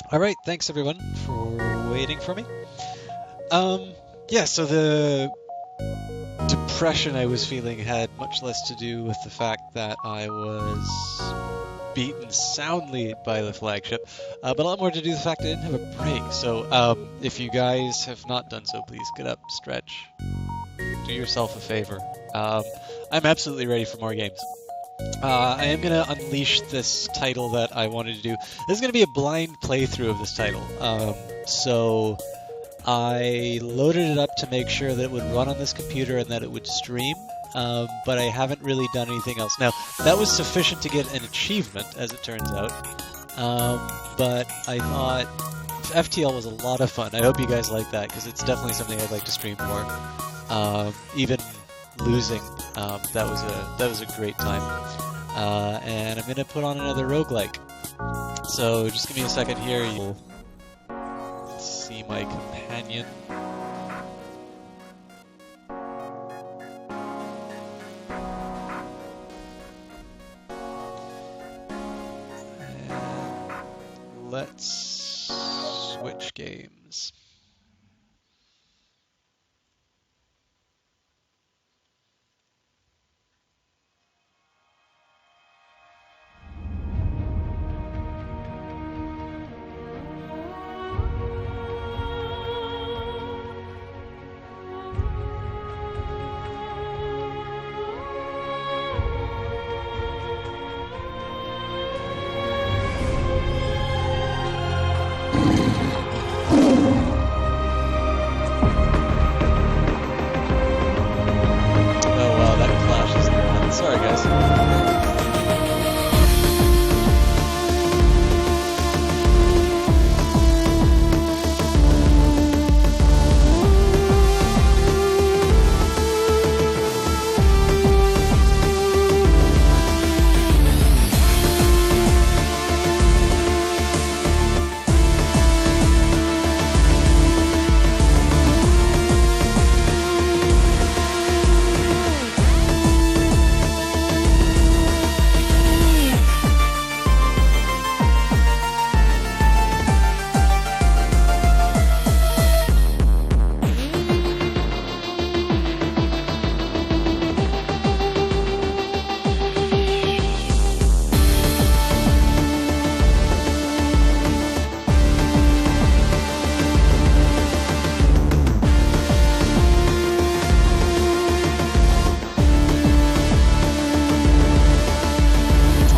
All right, thanks everyone for waiting for me. Yeah, so the depression I was feeling had much less to do with the fact that I was beaten soundly by the flagship, but a lot more to do with the fact I didn't have a break. So if you guys have not done so, please get up, stretch, do yourself a favor. I'm absolutely ready for more games. I am going to unleash this title that I wanted to do. This is going to be a blind playthrough of this title. So I loaded it up to make sure that it would run on this computer and that it would stream, but I haven't really done anything else. Now, that was sufficient to get an achievement, as it turns out, but I thought FTL was a lot of fun. I hope you guys like that, because it's definitely something I'd like to stream more. Even losing, that was a great time. And I'm going to put on another roguelike. So just give me a second here. You'll see my companion. And let's switch games.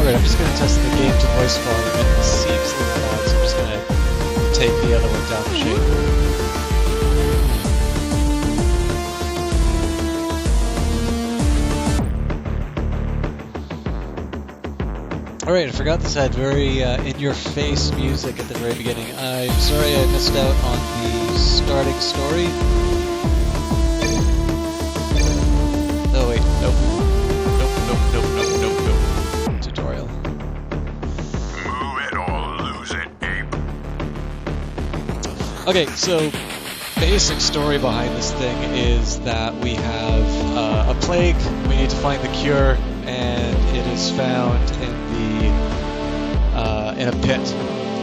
I'm just going to test the game to voice volume, and it seems a little loud, so I'm just going to take the other one down the shape. Alright, I forgot this had very in-your-face music at the very beginning. I'm sorry I missed out on the starting story. Oh wait, nope. Tutorial. Move it or lose it, ape. Okay, so basic story behind this thing is that we have a plague, we need to find the cure, and it is found in a pit.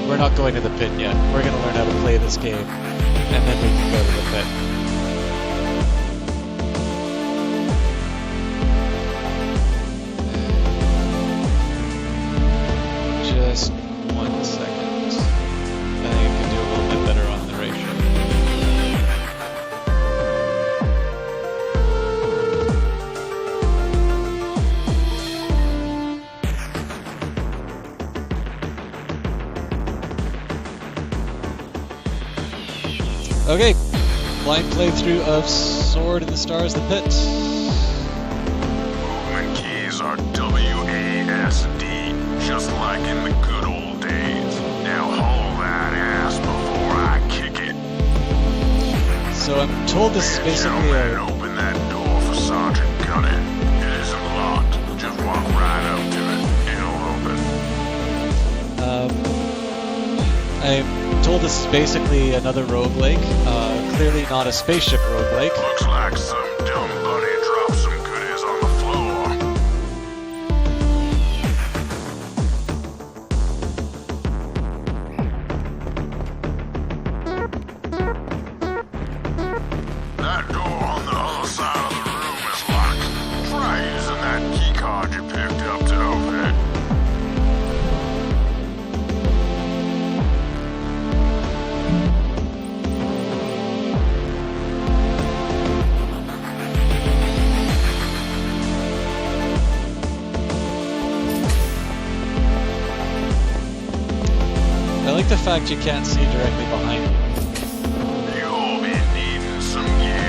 We're not going to the pit yet. We're going to learn how to play this game, and then we can go to the pit. just 1 second. I think I can do a little bit better on the ratio. Okay, blind playthrough of Sword in the Stars, The Pit. Movement keys are WASD, just like in the good old days. Now hold that ass before I kick it. So I'm told this is basically Gentlemen, a... open that door for Sergeant Gunner. It isn't locked. Just walk right up to it. It'll open. I'm told this is basically another roguelike. Clearly not a spaceship roguelike. Looks like some dumb bunny dropped some goodies on the floor. That door on the other side of the room is locked. Try using that key card you picked up to open it. I like the fact you can't see directly behind you. You'll be needing some gear.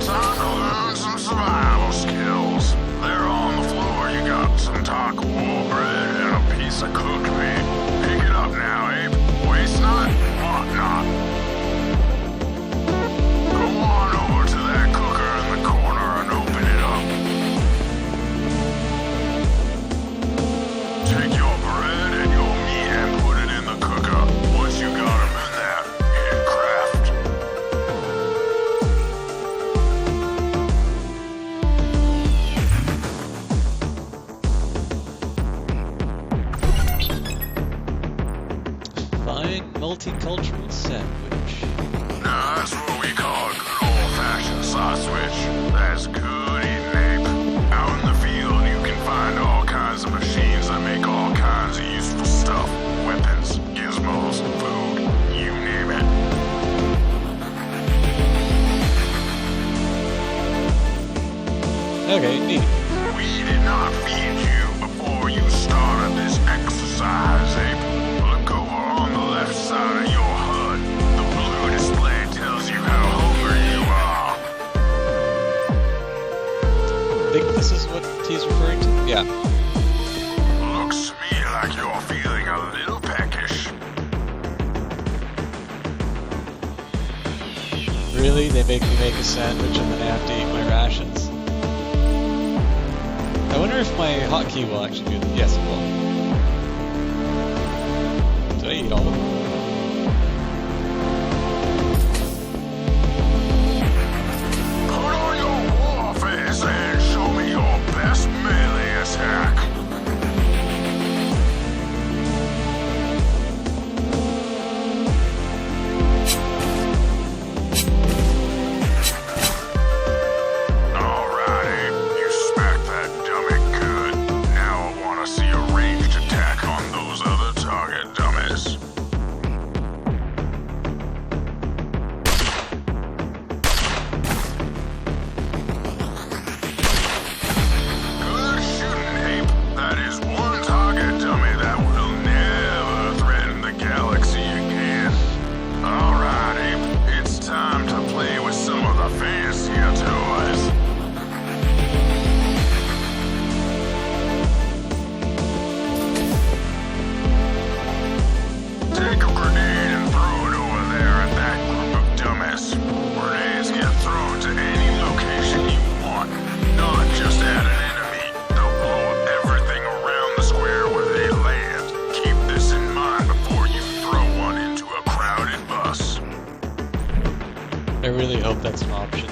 Time to learn some survival skills. They're on the floor. You got some taco bread and a piece of cooked meat. Pick it up now, Abe. Waste not, want not. Go on over to that cooker in the corner and open it up. Take your bread and your meat and put it in the cooker. Once you got 'em in there, hit craft. Fine multicultural sandwich. Now that's what we call a good old-fashioned sausage. That's good eating, Abe. Out in the field, you can find all kinds of machines that make all kinds of useful stuff. Weapons, gizmos, food, you name it. Okay, neat. We did not feed you before you started this exercise, Abe. Look over on the left side of your HUD. The blue display tells you how hungry you are. I think this is what he's referring to. Yeah. Looks to me like you're feeling a little peckish. Really? They make me make a sandwich and then I have to eat my rations? I wonder if my hotkey will actually do that. Yes, it will. Did I eat all of them? Put on your war face and show me your best melee attack. Alright, Abe, you smacked that dummy good. Now I want to see a ranged attack on those other target dummies. Good shooting, Ape. That is one target dummy that will never threaten the galaxy again. Alright, Ape. It's time to play with some of the fancier toys. Take a grenade and throw it over there at that group of dummies. Grenades get thrown to any location you want, not just at an enemy. They'll blow up everything around the square where they land. Keep this in mind before you throw one into a crowded bus. I really hope that's an option.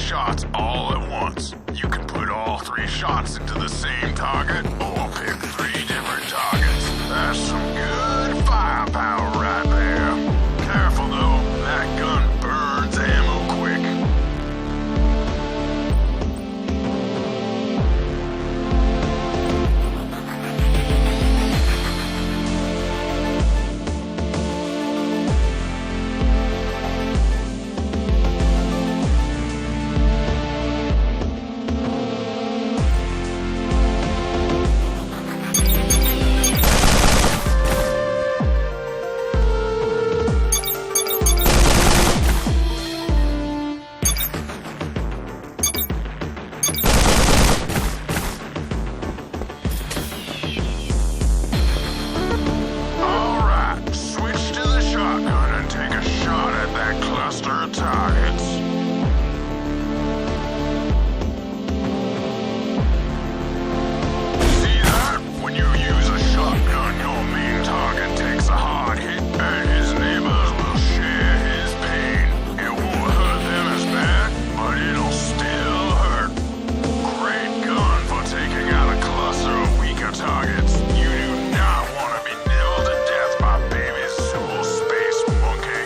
shots all at once. You can put all 3 shots into the same target or pick 3 different targets. That's some good firepower right there. Careful though, that gun burns ammo quick. Alright, switch to the shotgun and take a shot at that cluster of targets. See that? When you use a shotgun, your main target takes a hard hit, and his neighbors will share his pain. It won't hurt them as bad, but it'll still hurt. Great gun for taking out a cluster of weaker targets. You do not want to be nilled to death by baby Zool Space Monkey.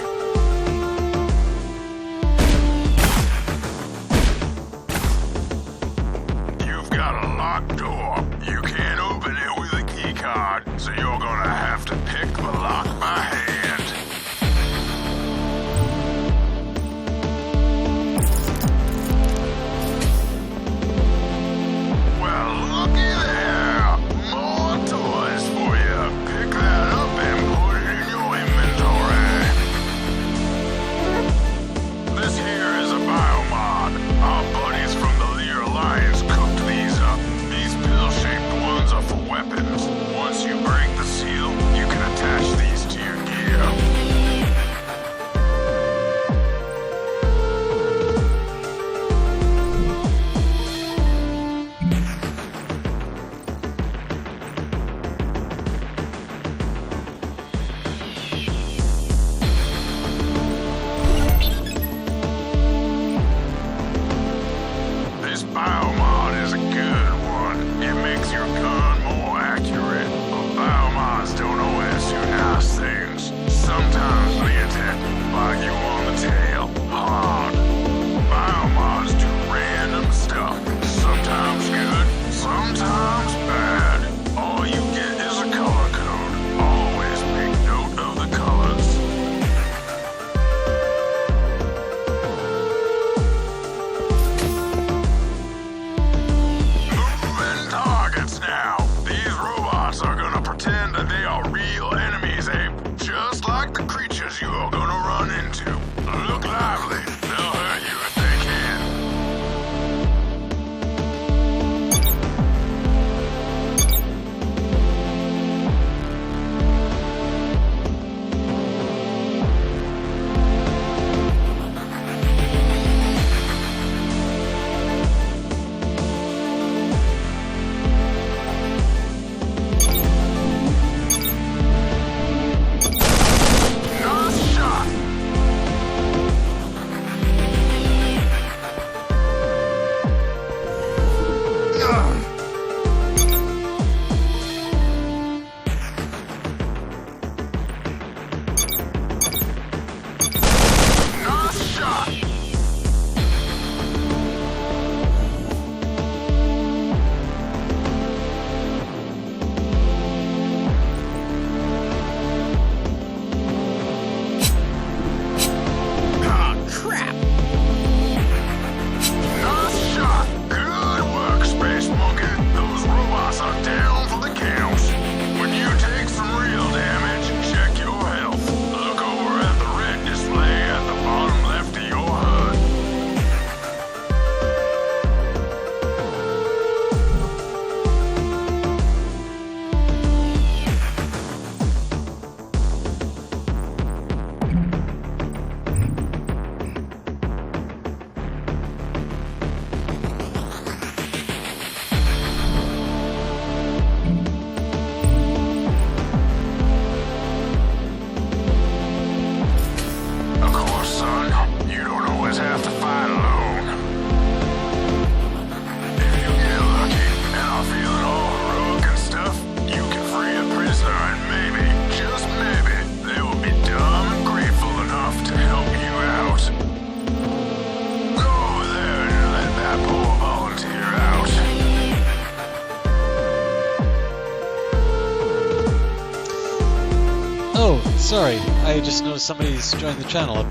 sorry, I just noticed somebody's joined the channel.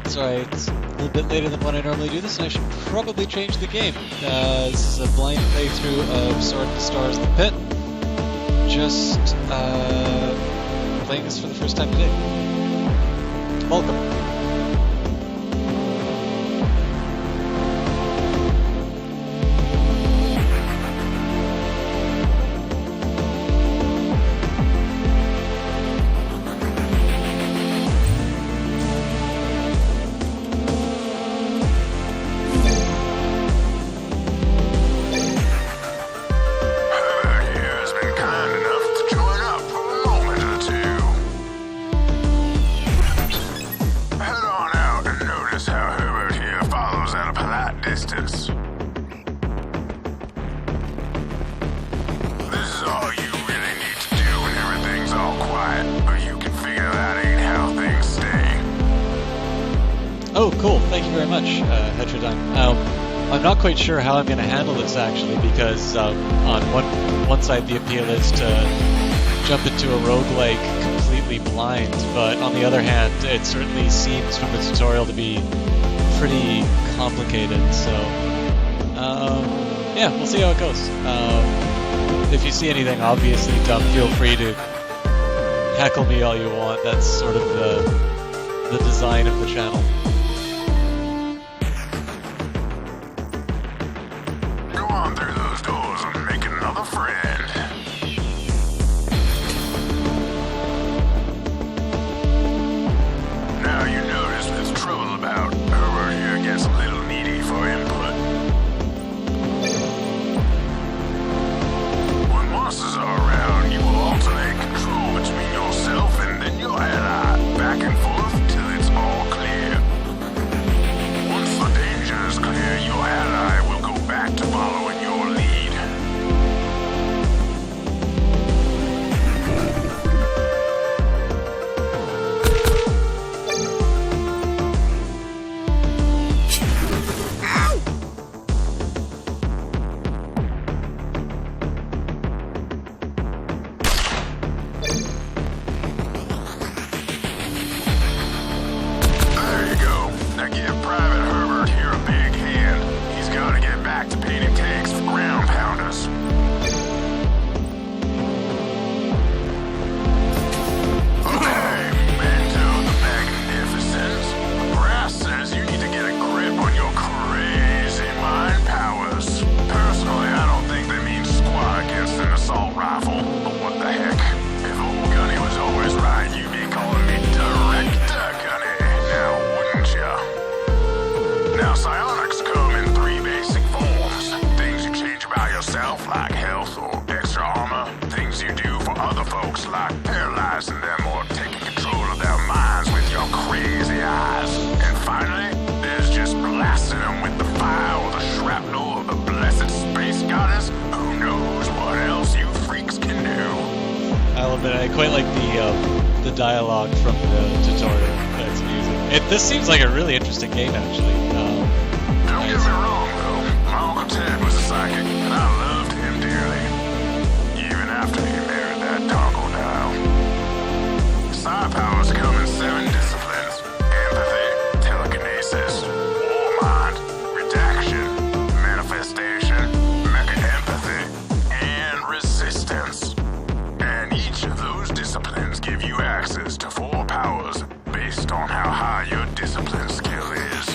Sorry, it's a little bit later than when I normally do this, and I should probably change the game. This is a blind playthrough of Sword in the Stars: The Pit. Just playing this for the first time today. Welcome. Oh, cool. Thank you very much, Heterodyne. I'm not quite sure how I'm going to handle this, actually, because on one side the appeal is to jump into a roguelike completely blind, but on the other hand, it certainly seems from the tutorial to be pretty complicated, so yeah, we'll see how it goes. If you see anything obviously dumb, feel free to heckle me all you want. That's sort of the design of the channel. I quite like the dialogue from the tutorial that it's using. This seems like a really interesting game, actually. Don't get me wrong, though. My Uncle Ted was a psychic, and I loved him dearly. Even after he married that crocodile. Psi powers come in 7 disciplines: empathy, telekinesis, war mind, redaction, manifestation, mecha-empathy, and resistance. And each of those disciplines give you access to 4 powers based on how high your discipline skill is.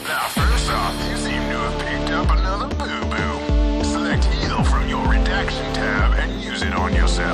Now, first off, you seem to have picked up another boo-boo. Select heal from your redaction tab and use it on yourself.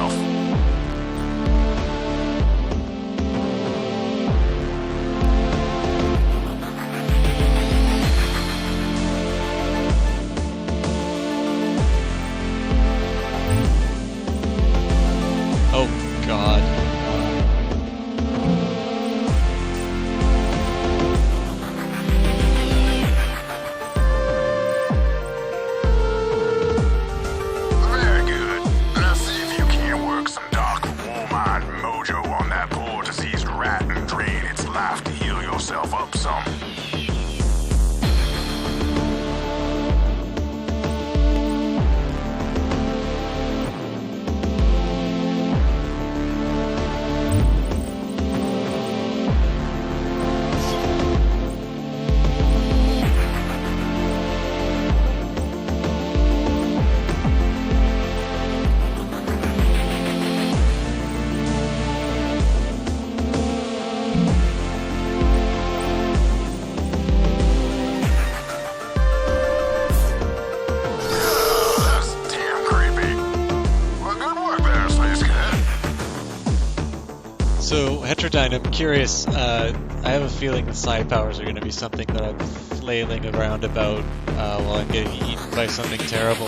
So, Heterodyne, I'm curious. I have a feeling the psi powers are going to be something that I'm flailing around about while I'm getting eaten by something terrible.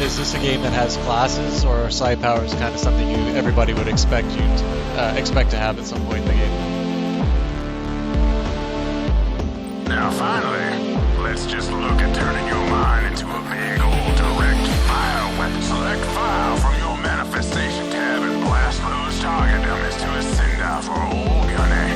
Is this a game that has classes, or are psi powers kind of something everybody would expect to have at some point in the game? Now finally, let's just look at turning your mind into a big old direct file weapon. Select file from your manifestation tab and blast those target dummies to a send-off for old gunny.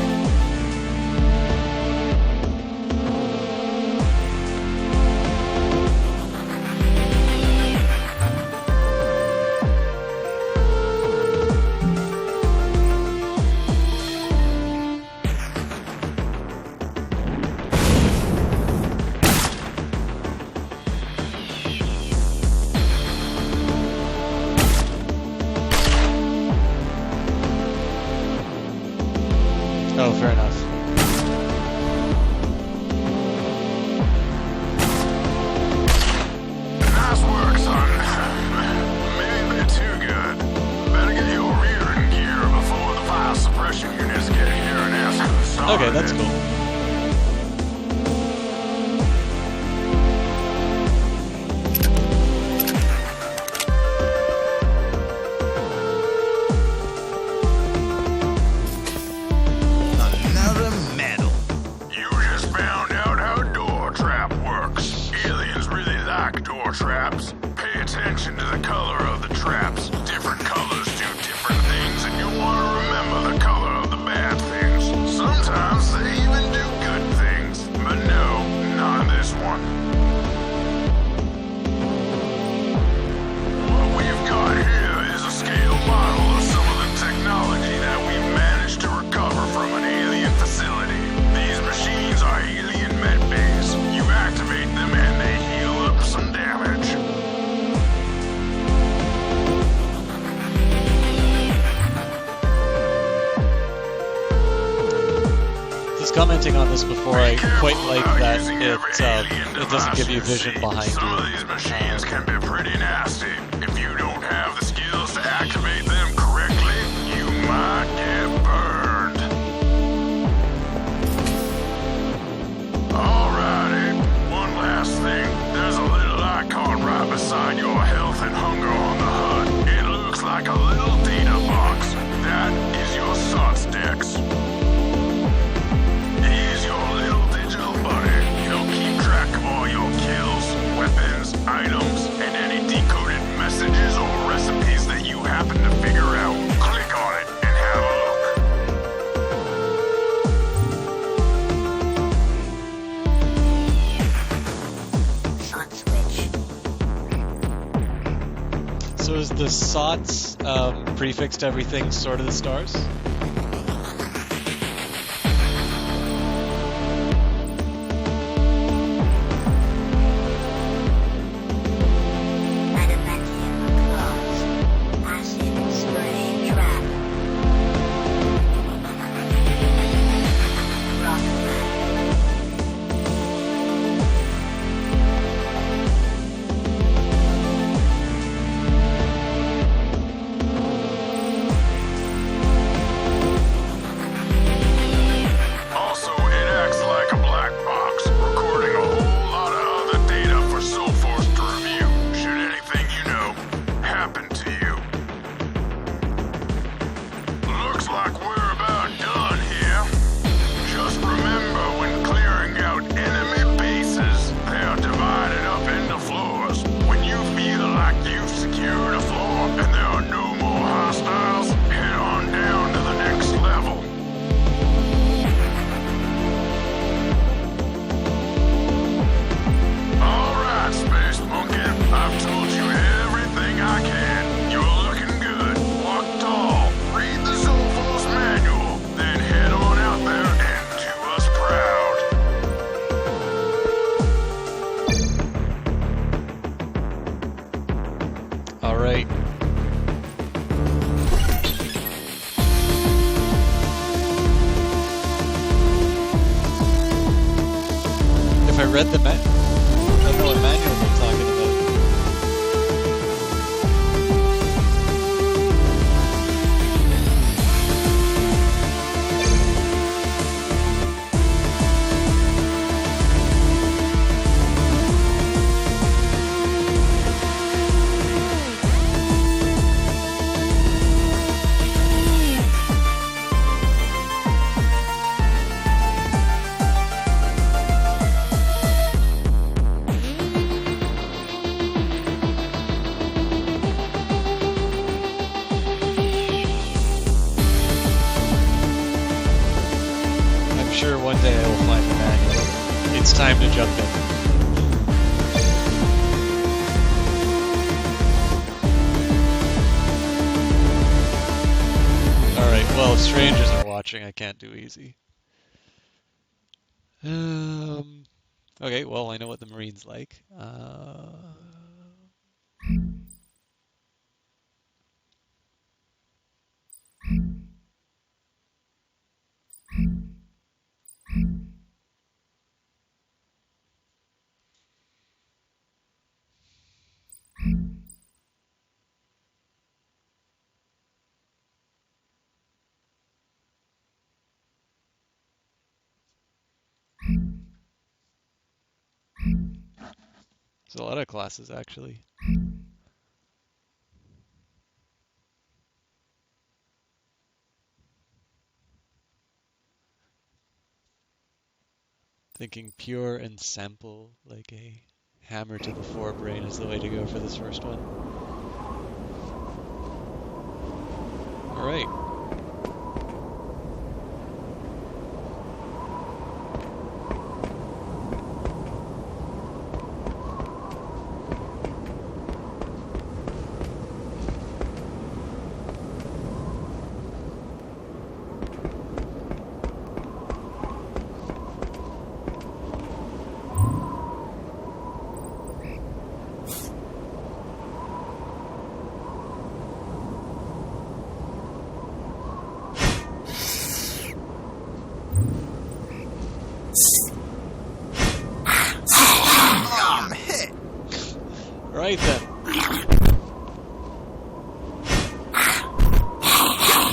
Oh, fair enough. Nice work, son. Maybe a bit too good. Better get your rear in gear before the fire suppression units get here and ask who started Okay, that's it. cool. Another medal. You just found out how door trap works. Aliens really like door traps. Pay attention to the color of the traps. Different colors do different things, and you'll want to remember the color of the bad things. Sometimes they even do good things, but no, not this one. What we've got here is a scale model of some of the technology that we've managed to recover from an alien facility. These machines are alien med bays. You activate them and they heal up some damage. Just commenting on this before, I Be careful quite like about that using it every alien it doesn't give you device vision see. behind Some of you. these machines can be pretty nasty. If you don't have the skills to activate them correctly, you might get burned. Alrighty, one last thing. There's a little icon right beside your health and hunger on the HUD. It looks like a little data box. That is your SOTS dex. He's your little digital buddy. He'll keep track of all your kills, weapons, items, and any decoded messages or recipes that you happen to figure out. Click on it and have a look. Shot switch. So is the SOTS prefix to everything Sword of the Stars? Adamantium claws. Acid spray trap. Rockman. Also, it acts like a black box, recording a whole lot of other data for Soulforce to review, should anything you know happen to you. Looks like we're about done here. Just remember, when clearing out enemy bases, they are divided up into floors. When you feel like you've secured a floor and there are no more hostiles, head on down to the next level. Alright, Space Monkey, I've told you everything I can. You're looking good. Walk tall. Read the Soulforce manual. Then head on out there and do us proud. All right. If I read the I don't know what manual they're talking about. it's time to jump in. Alright, well, if strangers are watching, I can't do easy. Okay, well, I know what the Marine's like. There's a lot of classes, actually. Thinking pure and sample, like a hammer to the forebrain, is the way to go for this first one. Alright. I'm hit. Right then.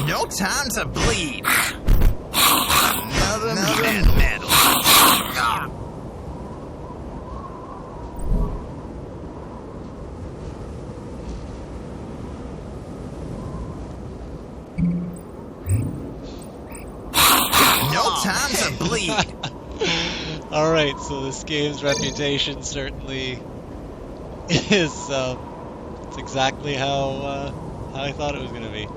No time to bleed. Another medal. No time to bleed. Alright, so this game's reputation certainly is, it's exactly how I thought it was gonna be.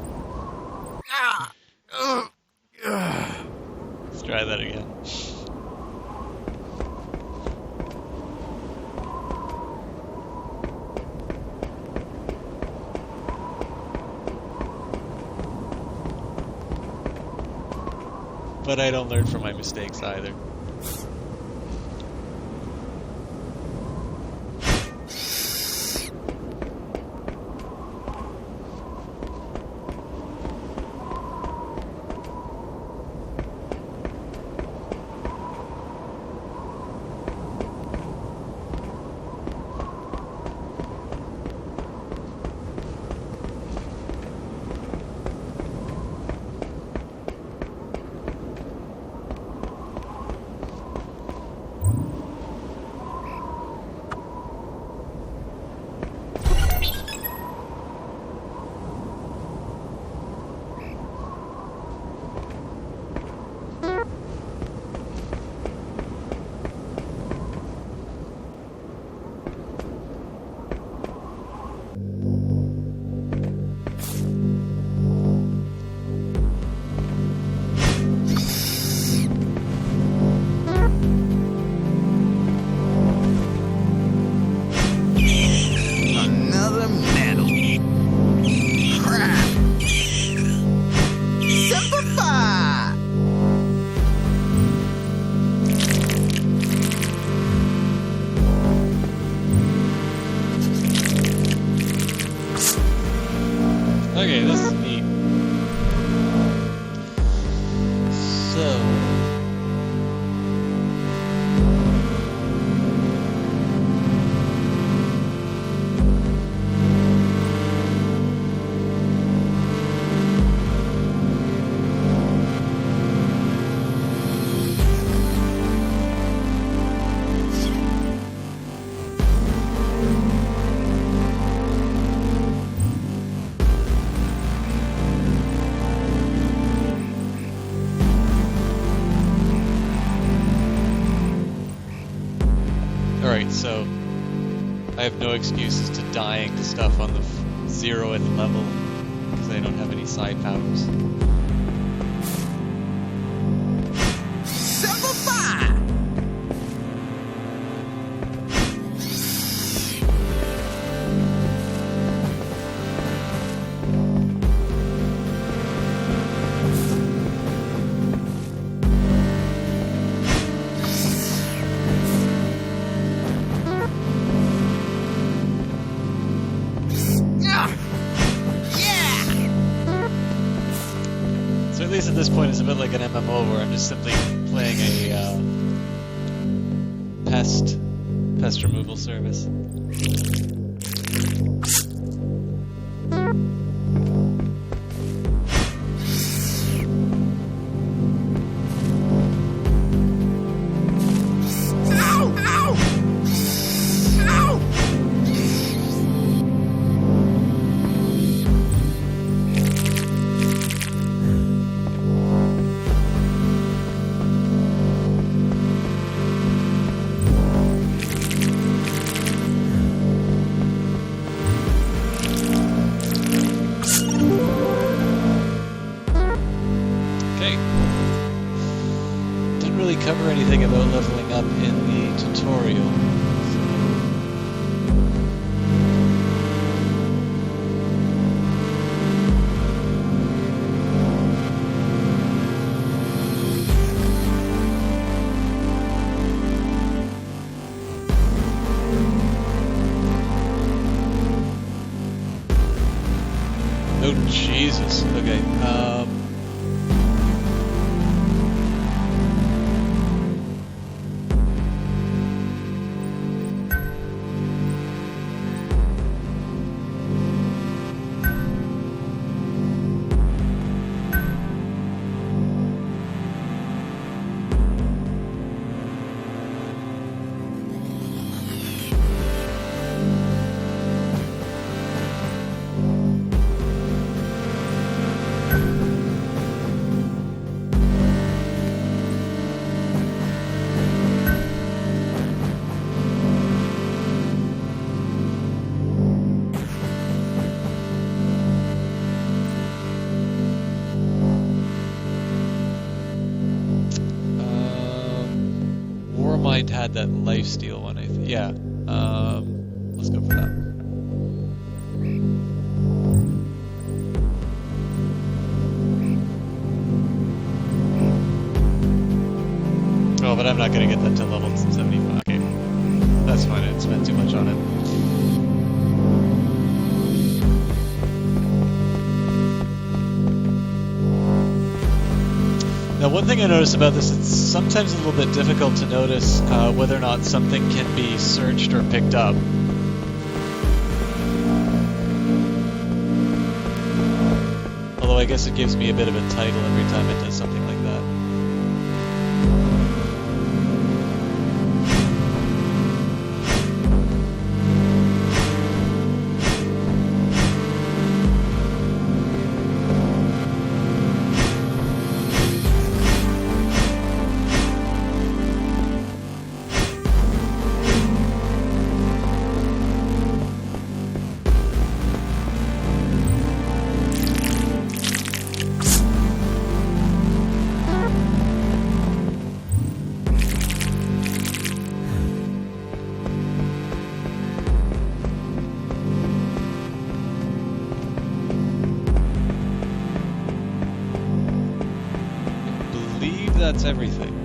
Let's try that again. But I don't learn from my mistakes either. Another medal. Crap. Simplify. Okay, this is neat. So... Alright, so I have no excuses to dying to stuff on the 0th level because I don't have any side powers. Simplify. this point is a bit like an MMO where I'm just simply playing a pest removal service. Cover anything about leveling up in the tutorial. Oh Jesus! Okay. Warmind had that lifesteal one, I think. Yeah. Let's go for that. Oh, but I'm not gonna get that to level 75. Okay. That's fine, I didn't spend too much on it. Now, one thing I noticed about this, it's sometimes a little bit difficult to notice whether or not something can be searched or picked up. Although I guess it gives me a bit of a title every time it does something like that. That's everything.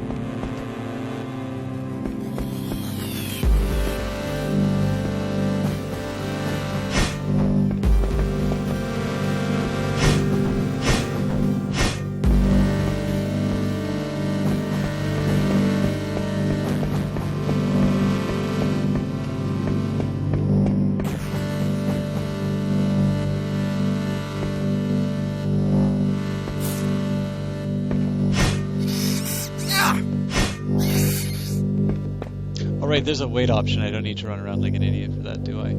Alright, there's a wait option. I don't need to run around like an idiot for that, do I?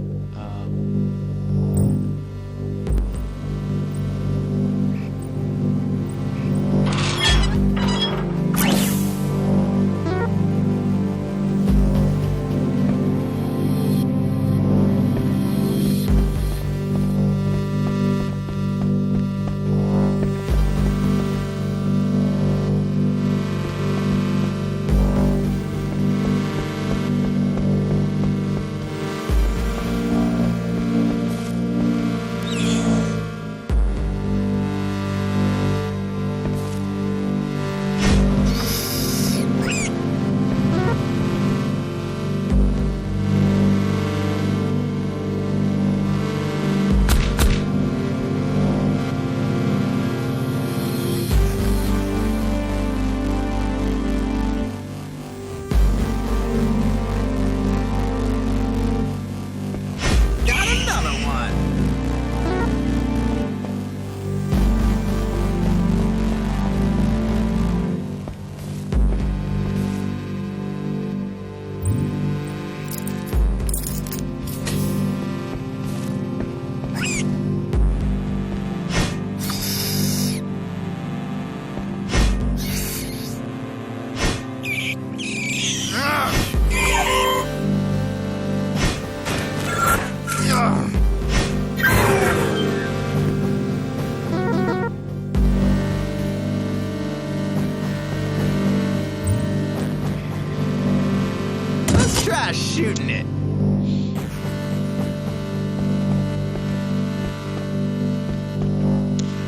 Try shooting it.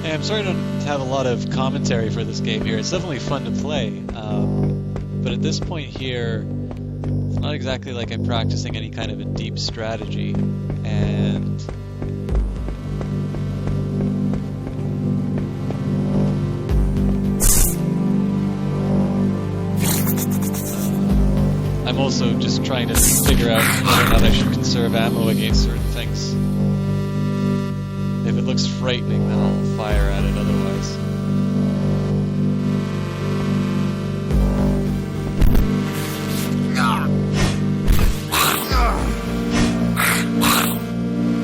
Hey, I'm sorry to have a lot of commentary for this game here. It's definitely fun to play, but at this point here, it's not exactly like I'm practicing any kind of a deep strategy, and I'm also just trying to figure out whether or not I should conserve ammo against certain things. If it looks frightening, then I'll fire at it otherwise.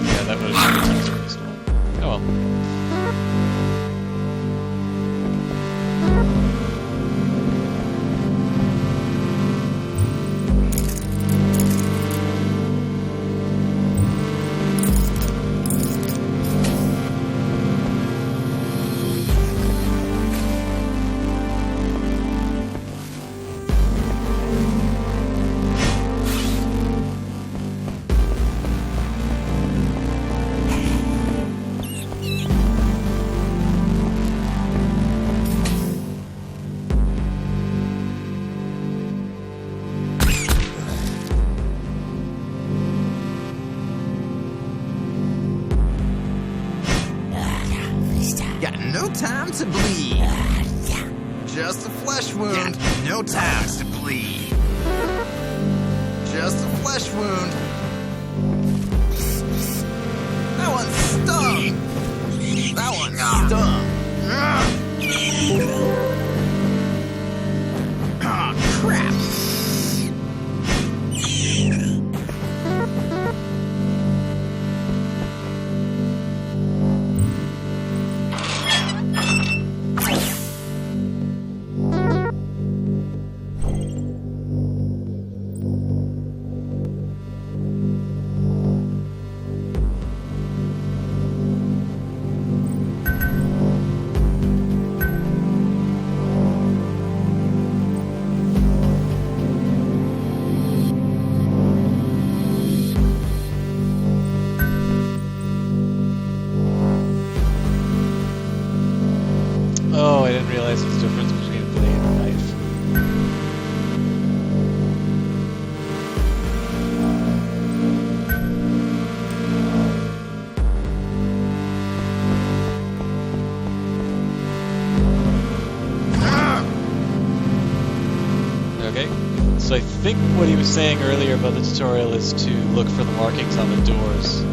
Yeah, that would have been a teaser this one. Oh well. Got no time to bleed. Just a flesh wound. No time to bleed. Just a flesh wound. That one stung. That one stung. Ah, crap. Oh, I didn't realize there's a difference between a blade and a knife. Okay, so I think what he was saying earlier about the tutorial is to look for the markings on the doors.